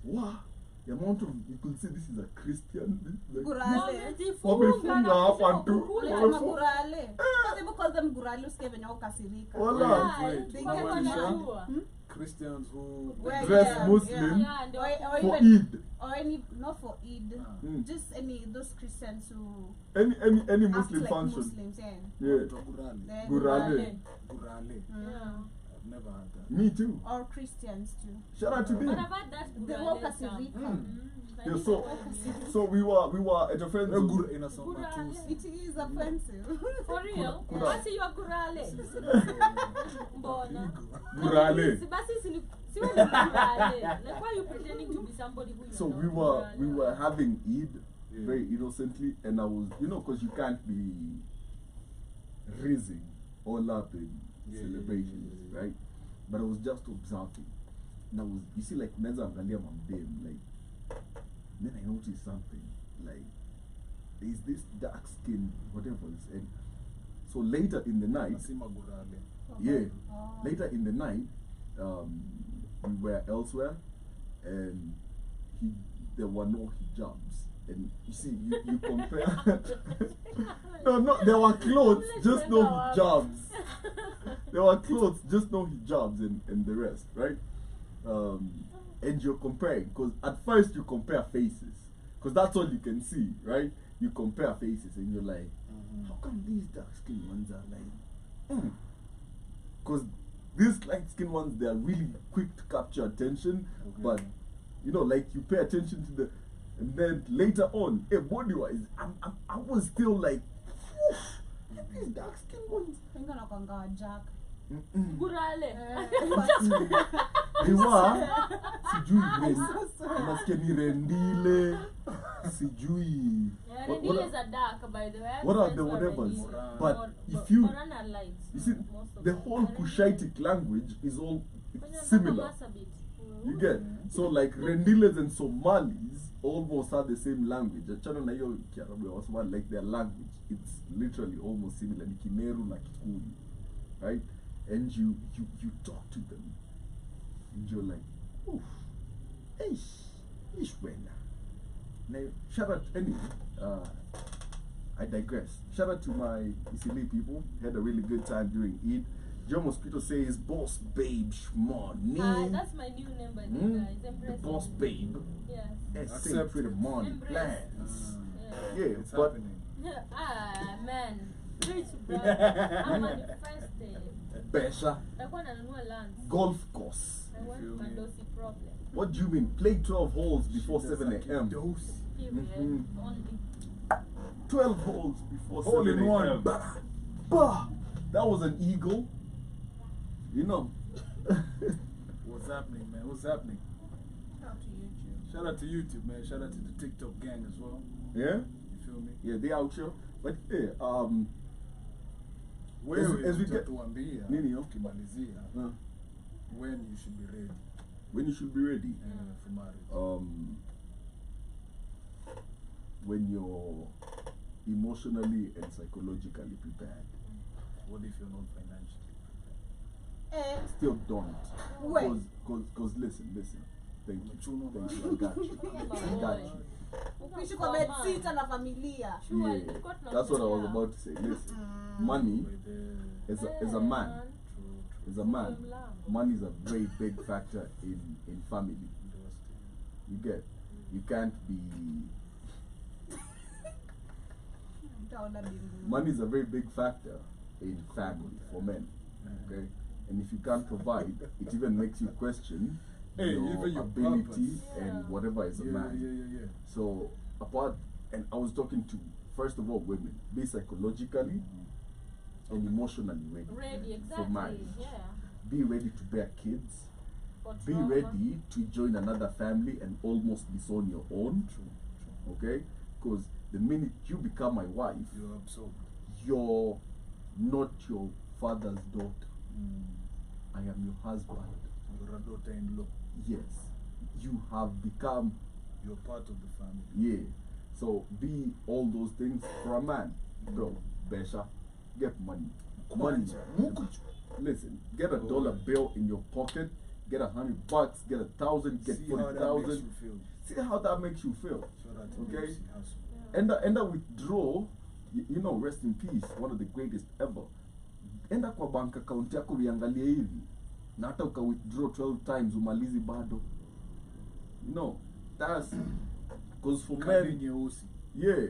Wow. The amount of, you could say this is a Christian. This is like, Gurale. wamefunga hapa tu. Wanaitanga gurale. Because people call them gurale usikie venye ukasirika. Wala. They get on Christians who Well, Dress yeah, Muslim yeah. Or for even, Eid. or any, not for Eid, Mm. just any those Christians who Any act Muslim like function. Muslims, yeah. Yeah. Gurale. They're Gurale. Gurale. Yeah. I've never heard that. Me too. Or Christians too. Shout out to But them. I've had that They gurale walk stuff. kasirika. Yeah, so we were at a friend's house. Gur ina some Gurale. It is offensive. For real? Kuna- Basi you are gurale. Mbona? Gurale. Si basi si wewe ni gurale. Like why are you pretending to be somebody who you So are we not were gurale? having Eid Yeah. very innocently, and I was, because you can't be raising all up in Yeah, celebrations, yeah. right? But I was just observing. And I was, you see, like unaweza angalia mamdem, like then I noticed something, like there's this dark skin, whatever is, and so later in the night, Nasema Gurale. yeah, Oh. later in the night, we were elsewhere, and there were no hijabs. And you see, you compare. no, there were clothes, just no hijabs. There were clothes, just no hijabs, and the rest, right? And you're comparing, because at first you compare faces, because that's all you can see, right? You compare faces, and you're like, how come these dark skinned ones are like, because these light skinned ones, they are really quick to capture attention, but like you pay attention to the, and then later on, body wise, I was still like, these dark skinned ones. Wengi wanakuanga wajaka. Gurale. Iwa sijui so sorry. unasikia ni rendile sijui Yeah, what- Rendiles are dark, by the way. I have what are friends the who are whatevers? Rendiles. But Or- if you- Borana are light. you see Most of the them. whole Kushitic language is all similar, you get, so like rendiles and Somalis almost have the same language. Achana na hiyo Kiarabu ya Wasomali, like their language, it's literally almost similar, ni Kimeru na Kikuyu, right? And you talk to them and you're like, oof, ish wena. Now, shout out, anyway, I digress. Shout out to my Isili people. Had a really good time during Eid. Joe Mosquito says, Boss Babe Shmoney. Hi, that's my new name, by the way, guys. The Embrace Boss me. Babe. Yes. Except for the money Embrace. plans. Yeah. Yeah, It's but happening. Ah, man. Rich, brother. I'm manifesting. Besha, Takuwa nanunua lands. golf course. I want feel me? Kandosi problem. What do you mean? Play 12 holes before She does 7 like a.m. dose. Period. Mhm. Only. 12 holes before Hole 7 in a.m. one. Bah, bah. That was an eagle. You know. What's happening, man? What's happening? Shout out to YouTube. Shout out to YouTube, man. Shout out to the TikTok gang as well. Yeah? You feel me? Yeah, they out here. But yeah, Wewe as we get- utatuambia Nini yo? ukimalizia when you should be ready when you should be ready. for marriage. When you're emotionally and psychologically prepared. What if you're not financially Still don't. Wait. Cause listen. Thank you. Chuno, Thank you. I got you. I got you. Ukiishi kwa bedsitter na familia. Yeah, that's what I was about to say. Listen, money prepared? is a man. True. As a man, money is a very big factor in family. You get, you can't be. Money is a very big factor in family for men. Okay, and if you can't provide, it even makes you question even your ability purpose. and whatever as a man. Yeah. So apart, and I was talking to first of all women, be psychologically and emotionally ready, Ready, for marriage. exactly. Yeah. Be ready to bear kids. For Be trauma. ready to join another family and almost disown your own. True. Okay, because the minute you become my wife, You're absorbed. you're not your father's daughter. I am your husband. You're a daughter-in-law. Yes, you have become. You're part of the family. Yeah. So be all those things for a man. Bro, Besha, get money. Money. Listen, get a dollar bill in your pocket, get $100, get 1,000, get See how that makes 40,000. you feel. See how that makes you feel. So that Okay. makes you hustle. Enda withdraw, you know, rest in peace, one of the greatest ever. Enda kwa bank account yako uiangalie hivi. Na hata uka withdraw 12 times umalizi bado. No, that's because for Kadi men, nyeusi. yeah,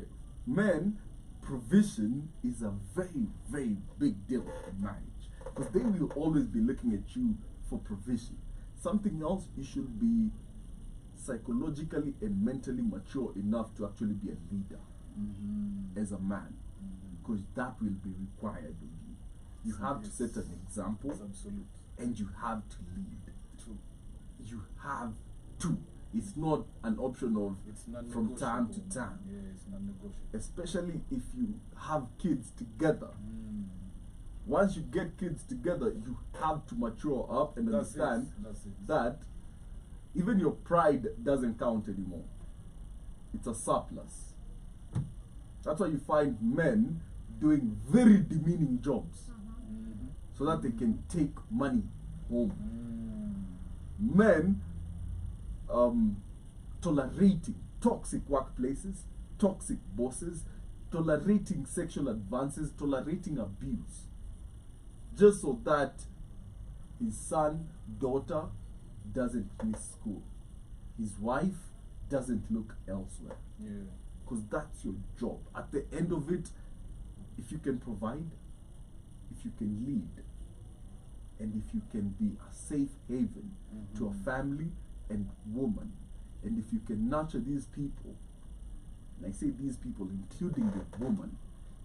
men, provision is a very, very big deal in marriage. Because they will always be looking at you for provision. Something else, you should be psychologically and mentally mature enough to actually be a leader as a man. Because that will be required of you. You have to set an example It's absolute. and you have to lead. True. You have to. It's not an option of It's from time to non-negotiable. time. Yeah, it's non-negotiable. Especially if you have kids together. Once you get kids together, you have to mature up and That's understand That's it. that even your pride doesn't count anymore. It's a surplus. That's why you find men doing very demeaning jobs so that they can take money home. Men tolerating toxic workplaces, toxic bosses, tolerating sexual advances, tolerating abuse, just so that his son, daughter doesn't miss school, his wife doesn't look elsewhere. Yeah. Because that's your job. At the end of it, if you can provide, if you can lead, and if you can be a safe haven to a family and woman, and if you can nurture these people, and I say these people, including the woman,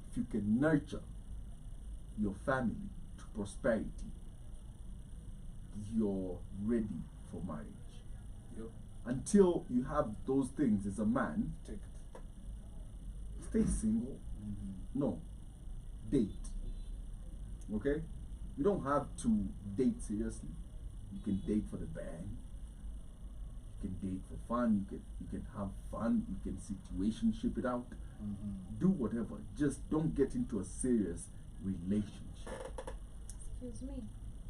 if you can nurture your family to prosperity, you're ready for marriage. Yep. Until you have those things as a man, Take it. stay single. No, date. Okay? You don't have to date seriously. You can date for the bang. You can date for fun. You can have fun. You can situationship it out. Do whatever. Just don't get into a serious relationship. Excuse me.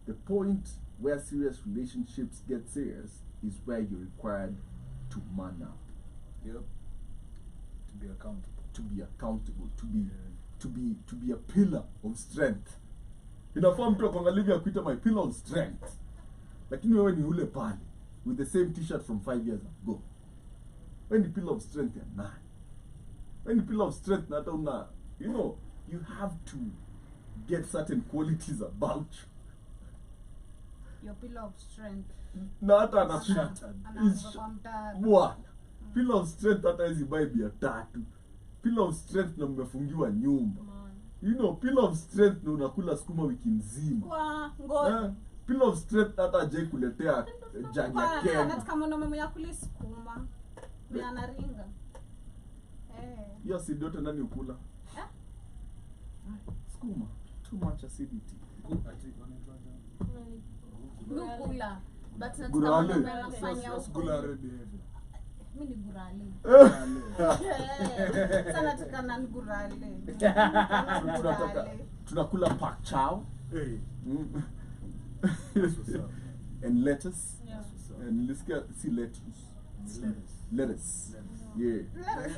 The point where serious relationships get serious is where you're required to man up, Yep. To be accountable. to be accountable, to be a pillar of strength. Inafaa mtu akuangalia kuita my pillar of strength, lakini wewe ni ule pale with the same t-shirt from 5 years ago. Wewe ni pillar of strength ya nani? Wewe ni pillar of strength na hata una, you know, you have to get certain qualities about you. Your pillar of strength. Na hata ana Shattered. Anaanza kwa mtaa. bwana, pillar of strength hata hizi buy bia 3. Pillar of strength na mmefungiwa nyumba. Man. You know, pillar of strength na unakula sukuma wiki nzima. Kwa ngoja. Pillar of strength hata hajai kuletea jagi ya Kenya. Katika mwanaume mwenye kulisukuma. Mwenye anaringa. Hiyo acidity yote nani ukula? Eh? Sukuma. Too much acidity. Nukula. But Gurale. nataka mwanaume anafanya That's huko. gulare behavior. Mimi ni gurali. Yeah. Sana tukana ni gurali. Tunakula pak chow. Hey. Mm. That's what's up. And lettuce. Yeah. That's what's up. And let's get see lettuce. Lettuce. Lettuce. Lettuce. Yeah. Lettuce.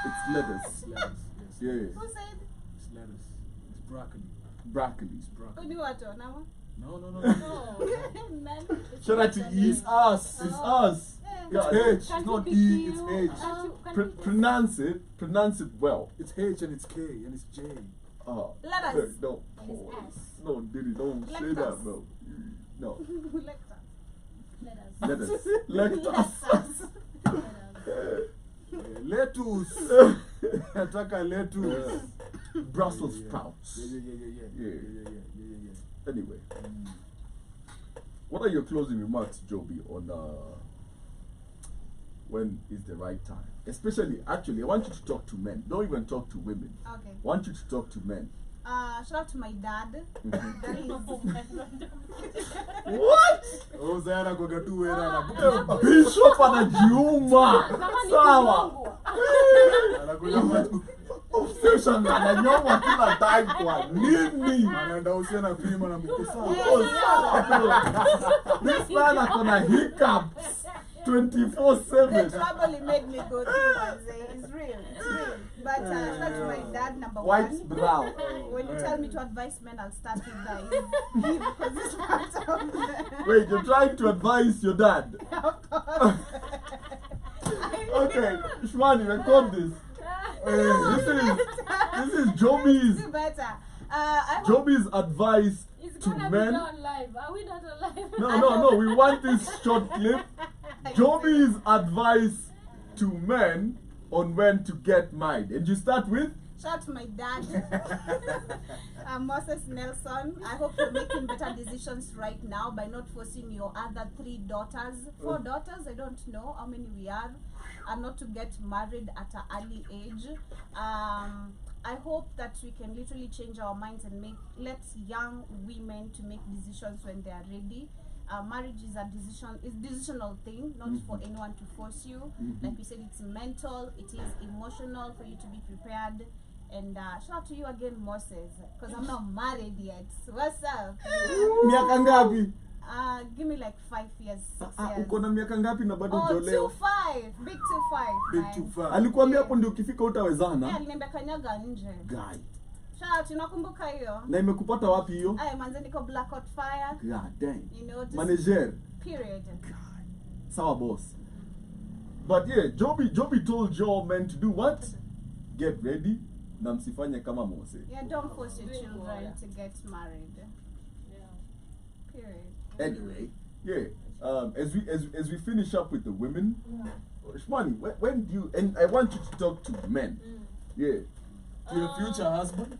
It's lettuce. It's lettuce. Yes. Yeah. Who said? It's lettuce. It's broccoli. Broccoli. It's broccoli. Udi watu nama? No. No. Nani? Shout out to E. It's us. It's us. Yeah. It's H. Can It's you not be E. It's cute? H. Can you- Pronounce it well. It's H and it's K and it's J. Lettuce. No. And it's S. No, Diddy, don't say Lettuce. that, bro. No. Let us. Lettuce. Lettuce. Lettuce. Nataka lettuce. Brussels Yeah. sprouts. Yeah. Anyway, what are your closing remarks, Joby, on when is the right time? Especially, actually, I want you to talk to men. Don't even talk to women. Okay. I want you to talk to men. Shout out to my dad. Mhm. That is What? Oh, Zara goga tu wera Bishop anajiuma. Kama ni Sawa. kizungu. anakuja matu. Obsession ananyoma kila time kwa nini? Anaenda usiana pima na mkusa. Oh, sawa. This man akona hiccups the 24/7. trouble he made me go through was it's real. It's real. But shout out to my dad, number White one. brown. When you tell me to advise men, I'll start with that. He because it's part of the Wait, you're trying to advise your dad? of course. Okay, Shwani, record this. This is Joby's Do better. I hope Joby's advice It's to gonna be men. done live. Are we not alive? No, we want this short clip. Joby's advice to men on when to get married. And you start with? shout out to my dad, Moses Nelson. I hope you're making better decisions right now by not forcing your other 3 daughters, 4 daughters, I don't know how many we are, and not to get married at an early age. I hope that we can literally change our minds and let young women to make decisions when they are ready. Marriage is a decisional thing, not for anyone to force you. Like we said, it's mental, it is emotional for you to be prepared. And shout out to you again, Moses, because I'm not married yet. What's up? Miaka ngapi? Give me like 5 years, 6 years. Uko na miaka ngapi na bado Oh, hujaolewa? 2-5, big 2-5. Big man. too far. Alikuambia hapo ndio ukifika Yeah, utawezana? aliniambia kanyaga nje. Guy. Shout out, unakumbuka hiyo? Na imekupata wapi hiyo? Ay, manze niko blackout fire. God dang. You know, just Manager. period. Sawa boss. But yeah, Joby told your men to do what? Get ready. Na msifanye kama Mose. Yeah, don't force your Drink children water. to get married. Yeah. Period. Anyway, yeah. As we finish up with the women, Shmani, when do you, and I want you to talk to men. Yeah. To your future husband?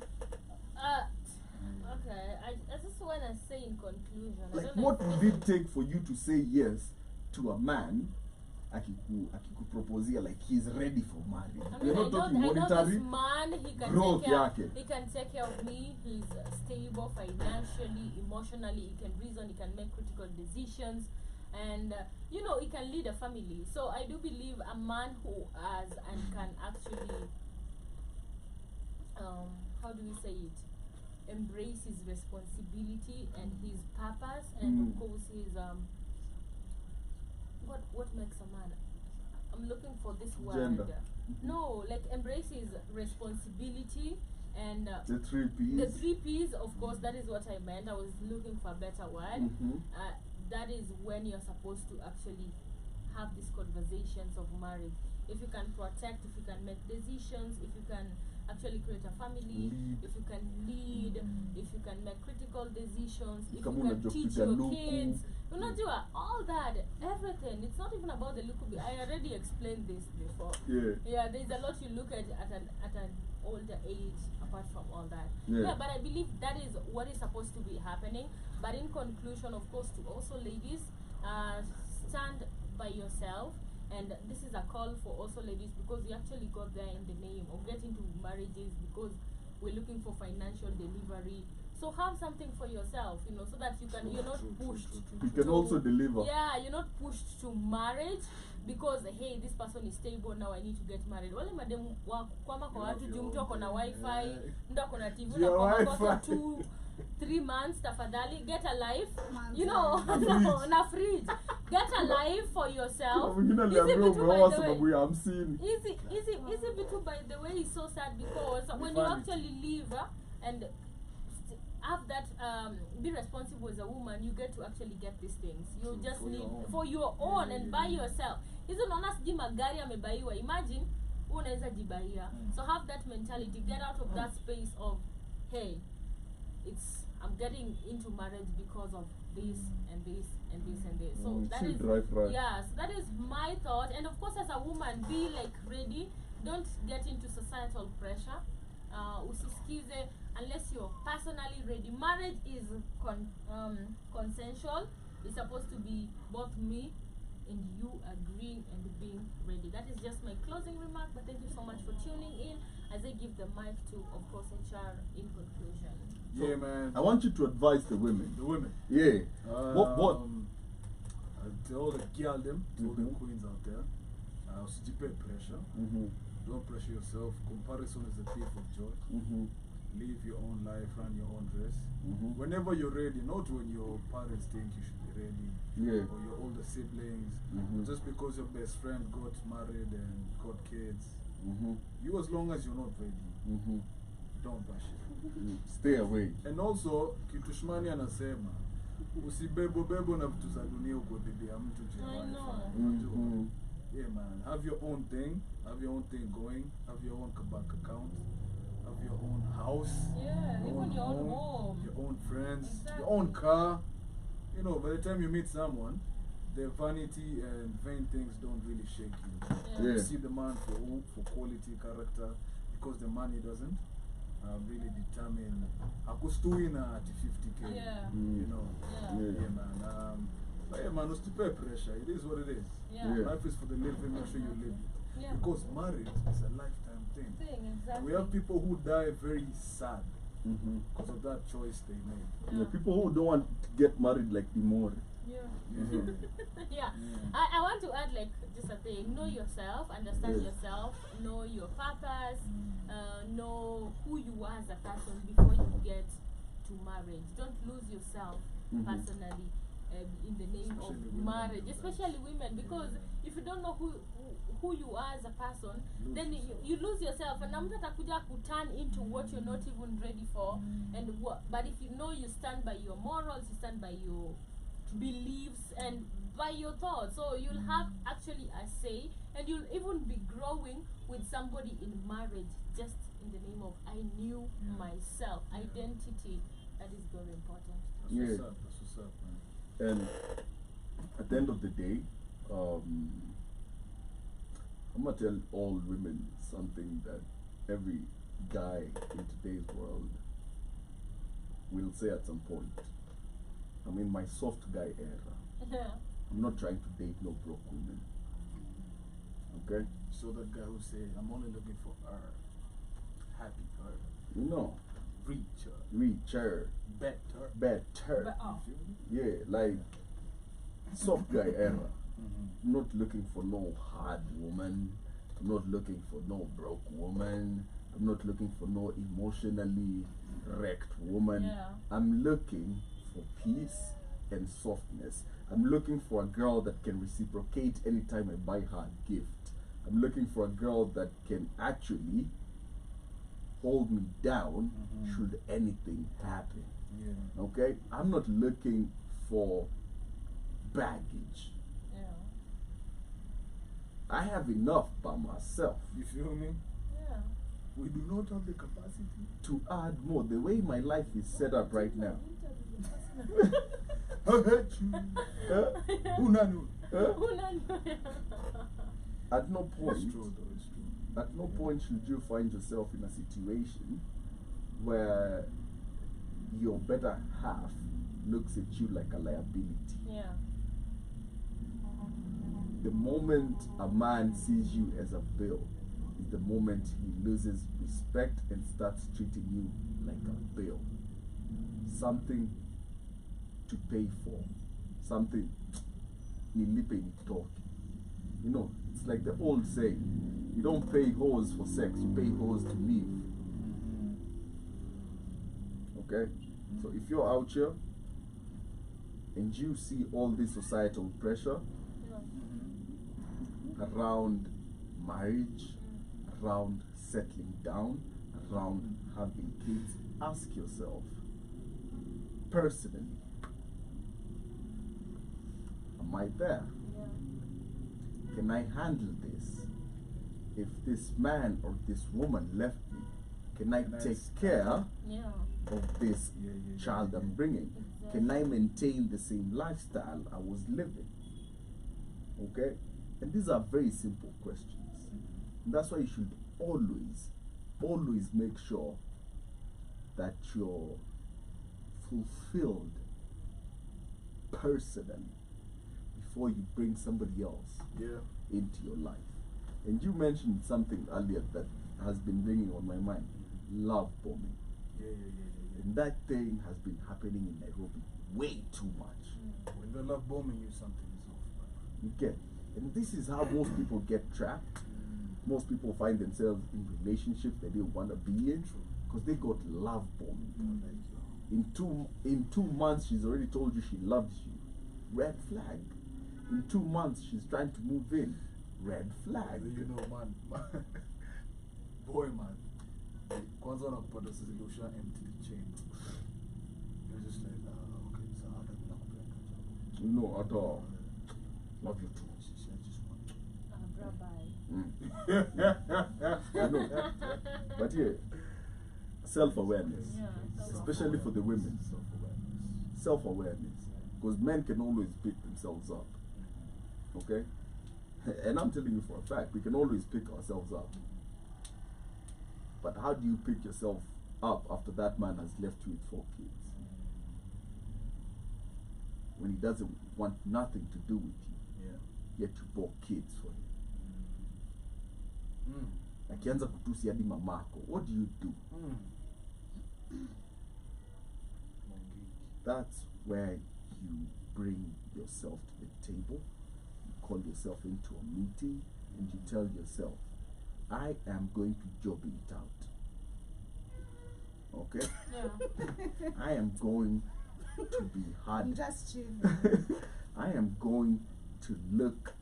Okay. I just want to say in conclusion. I Like, don't know what if- would it take for you to say yes to a man akikuproposia like he's ready for marriage? I We're mean, not talking I know monetary. this man, he can growth take care, yake. he can take care of me, he's stable financially, emotionally, he can reason, he can make critical decisions, and you know, he can lead a family. So I do believe a man who has and can actually, how do we say it, embrace his responsibility and his purpose, and of course his what makes a man? I'm looking for this word. Gender. No, like embrace his responsibility and The 3 P's. the 3 P's, of course, that is what I meant. I was looking for a better word. That is when you're supposed to actually have these conversations of marriage. If you can protect, if you can make decisions, if you can actually create a family, Lead. if you can lead, if you can make critical decisions, if Kama you can unajua teach kupiga your luku. kids, unajua, all that, everything. It's not even about the look. I already explained this before. Yeah. Yeah, there's a lot you look at an older age apart from all that. Yeah. But I believe that is what is supposed to be happening. But in conclusion, of course, to also ladies, stand by yourself. And this is a call for also ladies, because we actually got there in the name of getting to marriages because we're looking for financial delivery. So have something for yourself, you know, so that you can, you're not pushed. You can to- also deliver. Yeah, you're not pushed to marriage because hey, this person is stable, now I need to get married. Wale madem wa kwama kwa watu juu mtu ako na wifi, mtu ako na TV na kwa 2-3 months tafadhali get a life, you know, na fridge. Get a life for yourself. Easy vitu by the way is so sad because when you actually live and have that be responsible as a woman, you get to actually get these things. You just need for your own and buy yourself. Hizo unaona siji magari amebaiwa. Imagine unaweza jibaia. So have that mentality. Get out of that space of hey, I'm getting into marriage because of this and this and this and this. So that is yes, that is my thought. And of course, as a woman, be like ready. Don't get into societal pressure. Usisikize unless you're personally ready. Marriage is consensual. It's supposed to be both me and you agreeing and being ready. That is just my closing remark. But thank you so much for tuning in as I give the mic to, of course, HR in conclusion. Yeah, man. I want you to advise the women. The women. Yeah. What? To all the girl them, to all the queens out there, usijipe pressure. Don't pressure yourself. Comparison is the thief of joy. Live your own life, run your own race. Whenever you're ready, not when your parents think you should be ready, or your older siblings. Just because your best friend got married and got kids, you as long as you're not ready, don't rush it. Stay away. And also, kitu Shmani anasema, usibebo na vitu za dunia uko bibi ya mtu jina. Yeah, man. Have your own thing. Have your own thing going. Have your own bank account. Have your own house. Yeah, even your own home. Your own friends. Exactly. Your own car. You know, by the time you meet someone, their vanity and vain things don't really shake you. You see the man for quality, character, because the money doesn't really determine. Akustuina at 50K. Yeah. You know. Yeah. Man. Hey man, it's to pay pressure. It is what it is. Life is for the living, make sure you live it. Because marriage is a lifetime thing. Exactly. We have people who die very sad because of that choice they made. People who don't want to get married like Dimore. I want to add like just a thing. Know yourself, understand yourself, know your purpose, know who you are as a person before you get to marriage. Don't lose yourself personally. In the name of marriage, especially women, because if you don't know who you are as a person, then you lose yourself, and mtu atakuja turn into what you're not even ready for. But if you know you stand by your morals, you stand by your beliefs and by your thoughts, so you'll have actually a say, and you'll even be growing with somebody in marriage just in the name of I knew myself. Identity, that is very important. That's what's up, man. And at the end of the day, I'm gonna tell all women something that every guy in today's world will say at some point. I'm in my soft guy era. I'm not trying to date no broke women. Okay? So that guy who say, I'm only looking for her. Happy her. No. Richer. Better. Yeah, like soft guy era. I'm not looking for no hard woman. I'm not looking for no broke woman. I'm not looking for no emotionally wrecked woman. I'm looking for peace and softness. I'm looking for a girl that can reciprocate anytime I buy her a gift. I'm looking for a girl that can actually hold me down should anything happen. Okay? I'm not looking for baggage. I have enough by myself. You feel me? We do not have the capacity to add more. The way my life is set up right now. I hate you. At no point, it's true, though, it's true. At no point should you find yourself in a situation where your better half looks at you like a liability. The moment a man sees you as a bill is the moment he loses respect and starts treating you like a bill. Something to pay for. Something nilipe nitoke. You know, it's like the old saying, you don't pay hoes for sex, you pay hoes to live. Okay? So if you're out here and you see all this societal pressure around marriage, around settling down, around having kids, ask yourself, personally, am I there? Can I handle this? If this man or this woman left me, can I take care of this child I'm bringing? Can I maintain the same lifestyle I was living? Okay? And these are very simple questions. And that's why you should always make sure that you're fulfilled personally before you bring somebody else into your life. And you mentioned something earlier that has been ringing on my mind: love bombing. And that thing has been happening in Nairobi way too much. When they love bombing you, something is off, man. You get, and this is how most people get trapped. Most people find themselves in relationships they didn't want to be in because they got love bombed. In 2 months, she's already told you she loves you. Red flag. In 2 months, she's trying to move in. Red flag. You know, man. Boy, man. Kwanza wanapata sisi usha empty the chamber. You're just like, okay, so how do I nakupenda? No, at all. Love you too. I know. But yeah, self-awareness, especially for the women. Self-awareness. Because men can always pick themselves up. Okay? And I'm telling you for a fact, we can always pick ourselves up. But how do you pick yourself up after that man has left you with 4 kids? When he doesn't want nothing to do with you, yet you bought kids for him. Akianza kutusi hadi mamako, what do you do? That's where you bring yourself to the table, you call yourself into a meeting, and you tell yourself, I am going to job it out. Okay? I am going to be hard. I'm just chilling. I am going to look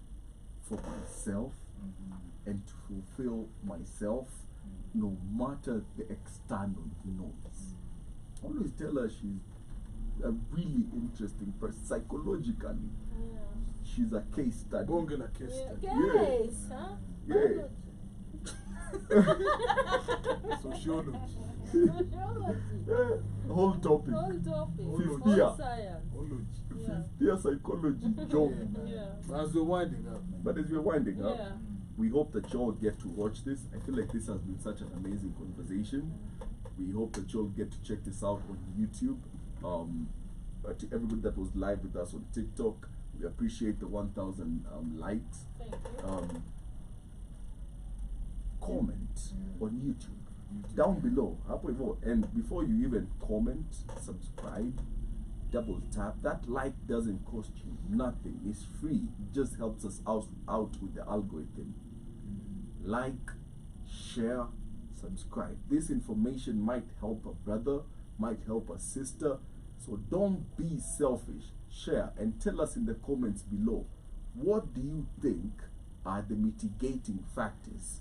for myself and to fulfill myself no matter the external noise. Always tell her she's a really interesting person. Psychologically, she's a case study. Bongela case study. Guys, huh? Yeah. Sociology. Whole topic. Fifth year. Ology. Fifth year psychology job. As we're winding up. But as we're winding up, we hope that y'all get to watch this. I feel like this has been such an amazing conversation. We hope that y'all get to check this out on YouTube. To everybody that was live with us on TikTok, we appreciate the 1,000 likes. Thank you. Comment on YouTube. Down below. And before you even comment, subscribe, double tap. That like doesn't cost you nothing. It's free. It just helps us out with the algorithm. Like, share, subscribe. This information might help a brother, might help a sister. So don't be selfish. Share and tell us in the comments below, what do you think are the mitigating factors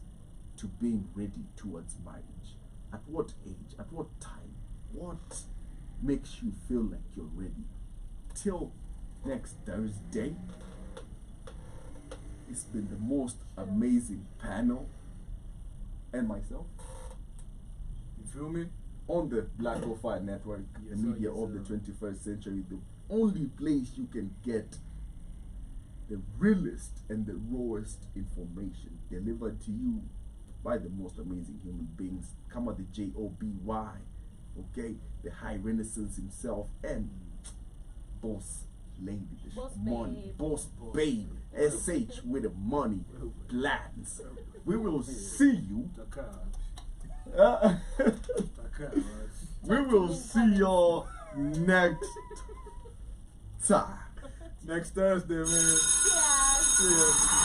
to being ready towards marriage? At what age? At what time? What makes you feel like you're ready? Till next Thursday, it's been the most amazing panel and myself. You feel me? On the Black Go Fire Network, the media of the 21st century, the only place you can get the realest and the rawest information delivered to you by the most amazing human beings. Come on, the J-O-B-Y, okay? The High Renaissance himself, and Boss Lady, Boss money, babe. Boss Babe, SH with the money plans. We will see you. We will see y'all next time. Next Thursday, man. Yeah. See ya.